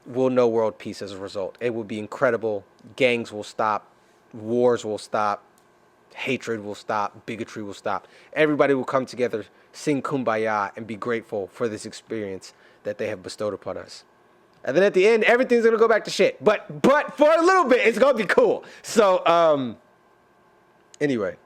will know world peace as a result. It will be incredible. Gangs will stop. Wars will stop. Hatred will stop. Bigotry will stop. Everybody will come together, sing Kumbaya, and be grateful for this experience that they have bestowed upon us. And then at the end, everything's going to go back to shit. But for a little bit, it's going to be cool. So, anyway.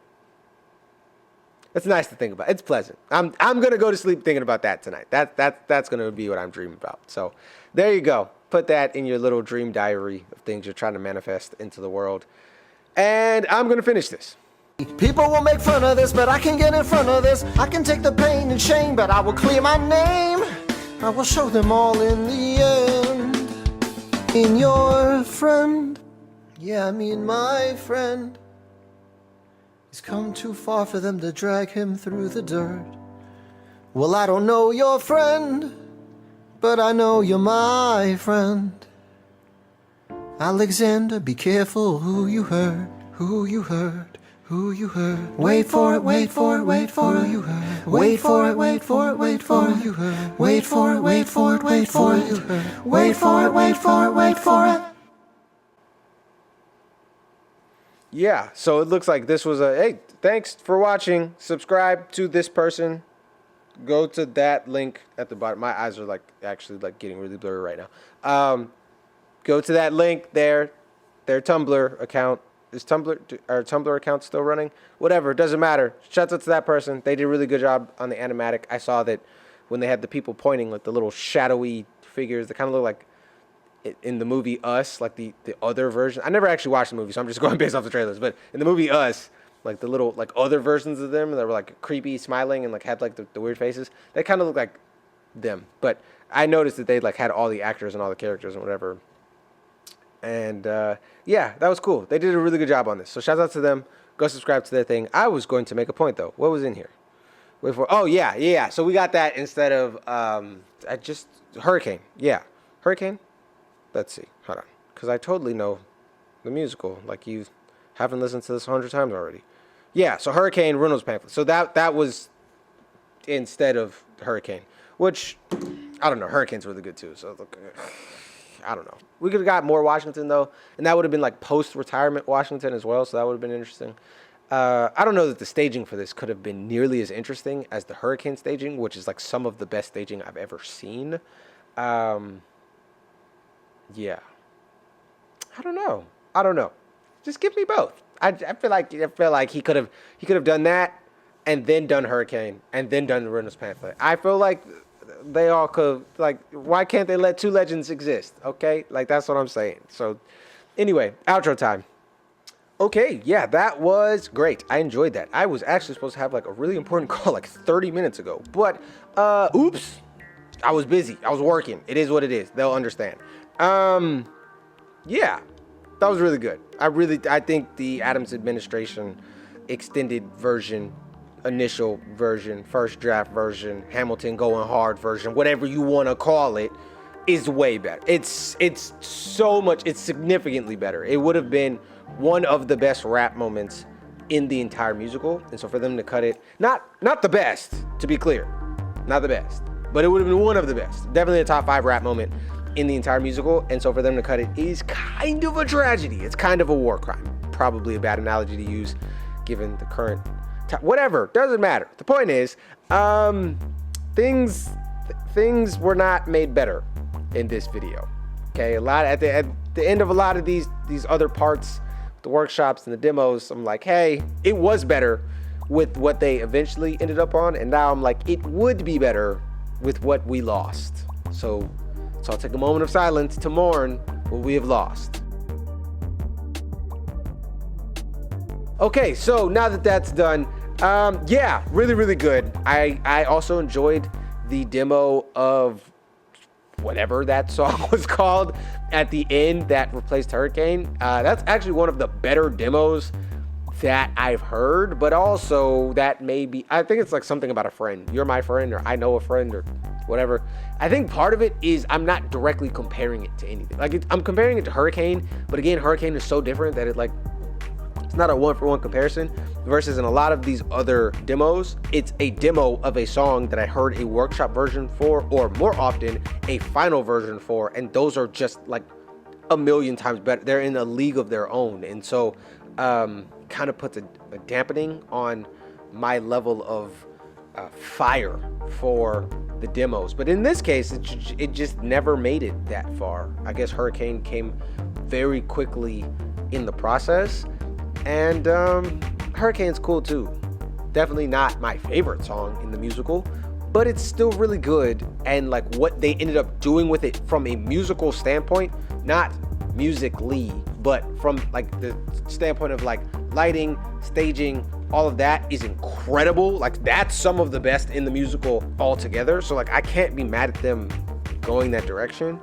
It's nice to think about. It's pleasant. I'm going to go to sleep thinking about that tonight. That's going to be what I'm dreaming about. So, there you go. Put that in your little dream diary of things you're trying to manifest into the world. And I'm going to finish this. People will make fun of this, but I can get in front of this. I can take the pain and shame, but I will clear my name. I will show them all in the end. In your friend. Yeah, I mean my friend. He's come too far for them to drag him through the dirt. Well, I don't know your friend, but I know you're my friend. Alexander, be careful who you hurt, who you hurt, who you hurt. Wait for it, wait for it, wait for it, who you hurt. Wait for it, wait for it, wait for it, who you hurt. Wait for it, wait for it, wait for it, who you hurt. Wait for it, wait for it, wait for it. Yeah, so it looks like this was hey, thanks for watching. Subscribe to this person. Go to that link at the bottom. My eyes are like actually like getting really blurry right now. Go to that link there. Their Tumblr account Is our Tumblr account still running? Whatever, it doesn't matter. Shouts out to that person. They did a really good job on the animatic. I saw that when they had the people pointing, like the little shadowy figures that kind of look like in the movie Us, like the other version. I never actually watched the movie, so I'm just going based off the trailers. But in the movie Us, like the little like other versions of them that were like creepy, smiling, and like had like the weird faces, they kind of look like them. But I noticed that they like had all the actors and all the characters and whatever. And yeah, that was cool. They did a really good job on this. So shout out to them. Go subscribe to their thing. I was going to make a point though. What was in here? Wait for. Oh yeah. So we got that instead of Hurricane. Yeah, Hurricane. Let's see. Hold on, because I totally know the musical. Like you haven't listened to this 100 times already. Yeah. So Hurricane, Reynolds pamphlet. So that was instead of Hurricane, which I don't know. Hurricane's really good too. So look. I don't know. We could have got more Washington, though, and that would have been like post-retirement Washington as well, so that would have been interesting. I don't know that the staging for this could have been nearly as interesting as the Hurricane staging, which is like some of the best staging I've ever seen. Yeah. I don't know. Just give me both. I feel like he could have done that and then done Hurricane and then done the Reynolds pamphlet. I feel like they all could, like, why can't they let two legends exist? Okay, like that's what I'm saying. So anyway, outro time. Okay, yeah, that was great. I enjoyed that. I was actually supposed to have like a really important call like 30 minutes ago, but oops, I was busy. I was working. It is what it is. They'll understand. Yeah, that was really good. I think the Adams administration extended version, initial version, first draft version, Hamilton going hard version, whatever you want to call it, is way better. It's so much, it's significantly better. It would have been one of the best rap moments in the entire musical. And so for them to cut it, not the best, to be clear, not the best, but it would have been one of the best. Definitely a top 5 rap moment in the entire musical. And so for them to cut it is kind of a tragedy. It's kind of a war crime. Probably a bad analogy to use given the current whatever, doesn't matter. The point is, things were not made better in this video. Okay, a lot at the end of a lot of these other parts, the workshops and the demos, I'm like, hey, it was better with what they eventually ended up on, and now I'm like, it would be better with what we lost. So I'll take a moment of silence to mourn what we have lost. Okay, so now that that's done, yeah, really, really good. I also enjoyed the demo of whatever that song was called at the end that replaced Hurricane. That's actually one of the better demos that I've heard, but also that maybe, I think it's like something about a friend. You're my friend, or I know a friend, or whatever. I think part of it is I'm not directly comparing it to anything. Like I'm comparing it to Hurricane, but again, Hurricane is so different that it's not a one-for-one comparison, versus in a lot of these other demos, it's a demo of a song that I heard a workshop version for, or more often, a final version for, and those are just like a million times better. They're in a league of their own, and so kind of puts a dampening on my level of fire for the demos. But in this case, it just never made it that far. I guess Hurricane came very quickly in the process. And Hurricane's cool too. Definitely not my favorite song in the musical, but it's still really good. And like what they ended up doing with it from a musical standpoint, not musically, but from like the standpoint of like lighting, staging, all of that is incredible. Like that's some of the best in the musical altogether. So like I can't be mad at them going that direction,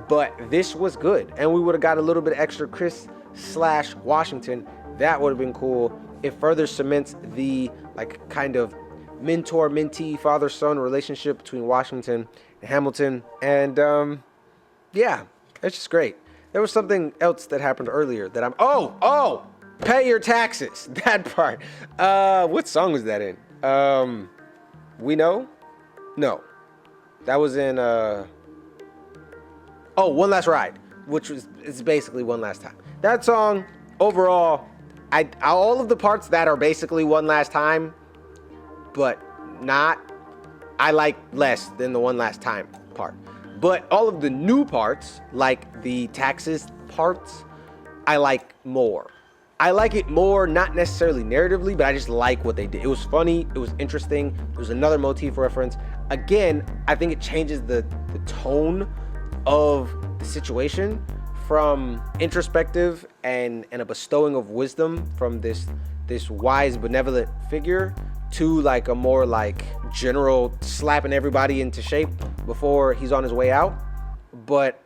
but this was good. And we would have got a little bit extra Chris/Washington. That would have been cool. It further cements the like kind of mentor-mentee, father-son relationship between Washington and Hamilton. And yeah, it's just great. There was something else that happened earlier that pay your taxes. That part. What song was that in? We Know? No. That was in One Last Ride, which is basically One Last Time. That song, overall, all of the parts that are basically One Last Time, but not, I like less than the One Last Time part. But all of the new parts, like the taxes parts, I like more. I like it more, not necessarily narratively, but I just like what they did. It was funny, it was interesting, it was another motif reference. Again, I think it changes the tone of the situation from introspective and a bestowing of wisdom from this wise, benevolent figure to like a more like general slapping everybody into shape before he's on his way out. But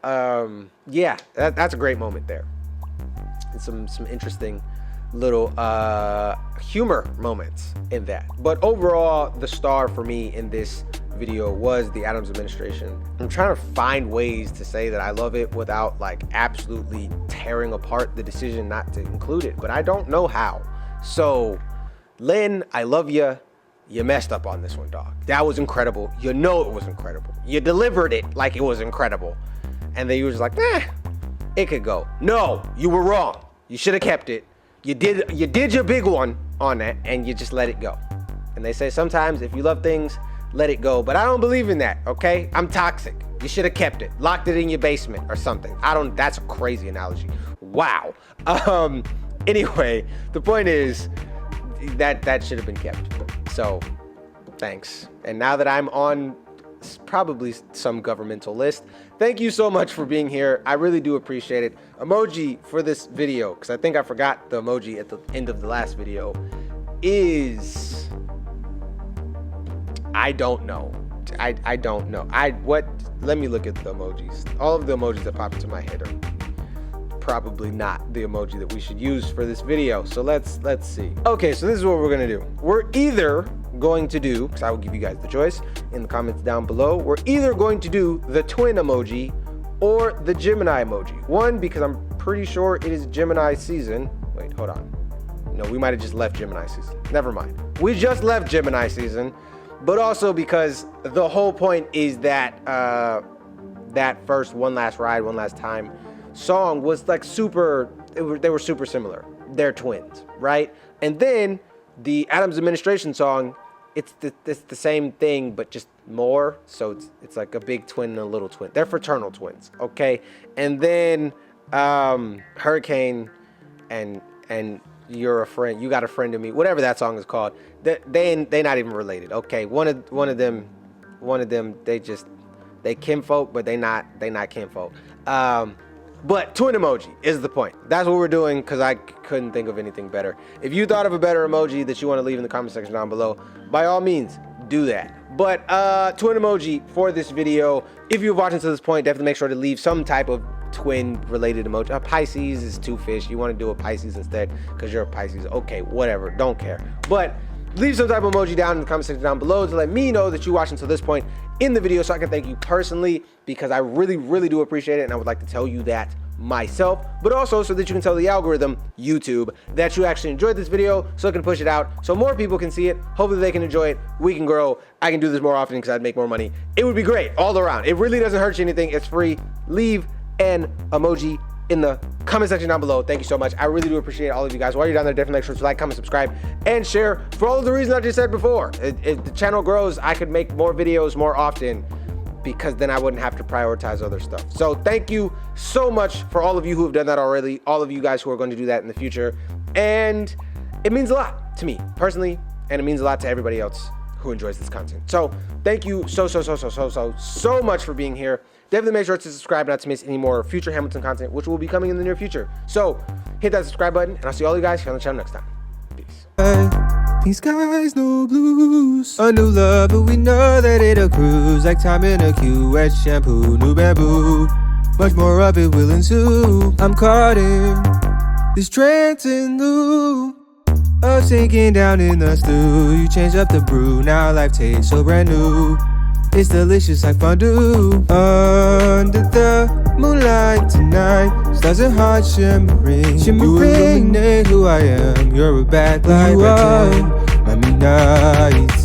yeah, that's a great moment there. And some interesting little humor moments in that. But overall, the star for me in this video was the Adams administration. I'm trying to find ways to say that I love it without like absolutely tearing apart the decision not to include it, but I don't know how. So Lynn, I love you. You messed up on this one, dog. That was incredible. You know it was incredible. You delivered it like it was incredible. And then you were just like, it could go. No, you were wrong. You should have kept it. You did your big one on that, and you just let it go. And they say sometimes if you love things, let it go. But I don't believe in that, okay? I'm toxic. You should have kept it. Locked it in your basement or something. That's a crazy analogy. Wow. Anyway, the point is that should have been kept. So, thanks. And now that I'm on probably some governmental list, thank you so much for being here. I really do appreciate it. Emoji for this video, because I think I forgot the emoji at the end of the last video, is... I don't know. I don't know. Let me look at the emojis. All of the emojis that pop into my head are probably not the emoji that we should use for this video. So let's see. Okay, so this is what we're gonna do. We're either going to do, because I will give you guys the choice in the comments down below, we're either going to do the twin emoji or the Gemini emoji. One, because I'm pretty sure it is Gemini season. Wait, hold on. No, we might have just left Gemini season. Never mind. We just left Gemini season. But also because the whole point is that that first One Last Ride, One Last Time song was like they were super similar. They're twins, right? And then the Adams administration song, it's the same thing, but just more. So it's like a big twin and a little twin. They're fraternal twins, okay? And then Hurricane and You're a Friend, You Got a Friend in Me, whatever that song is called, they not even related, okay? One of them they kinfolk, but they not kinfolk. But twin emoji is the point. That's what we're doing, because I couldn't think of anything better. If you thought of a better emoji that you want to leave in the comment section down below, by all means do that. But twin emoji for this video. If you're watching to this point, definitely make sure to leave some type of twin related emoji. A Pisces is two fish. You want to do a Pisces instead because you're a Pisces. Okay, whatever, don't care. But leave some type of emoji down in the comment section down below to let me know that you watched until this point in the video, so I can thank you personally, because I really do appreciate it, and I would like to tell you that myself, but also so that you can tell the algorithm, YouTube, that you actually enjoyed this video, so it can push it out so more people can see it. Hopefully they can enjoy it, we can grow, I can do this more often because I'd make more money. It would be great all around. It really doesn't hurt you anything. It's free. Leave an emoji in the comment section down below. Thank you so much. I really do appreciate all of you guys. While you're down there, definitely make sure to like, comment, subscribe, and share for all of the reasons I just said before. If the channel grows, I could make more videos more often, because then I wouldn't have to prioritize other stuff. So thank you so much for all of you who have done that already, all of you guys who are going to do that in the future. And it means a lot to me personally, and it means a lot to everybody else who enjoys this content. So thank you so much for being here. Definitely make sure to subscribe not to miss any more future Hamilton content, which will be coming in the near future. So hit that subscribe button, and I'll see all you guys here on the channel next time. Peace. These skies no blues. A new love, but we know that it'll cruise like time in a queue. Wet shampoo, new bamboo. Much more of it will ensue. I'm caught in this trance in lieu of sinking down in the stew. You change up the brew, now life tastes so brand new. It's delicious like fondue. Under the moonlight tonight, stars and hearts shimmering. You illuminate who I am. You're a bad light. You are my midnight.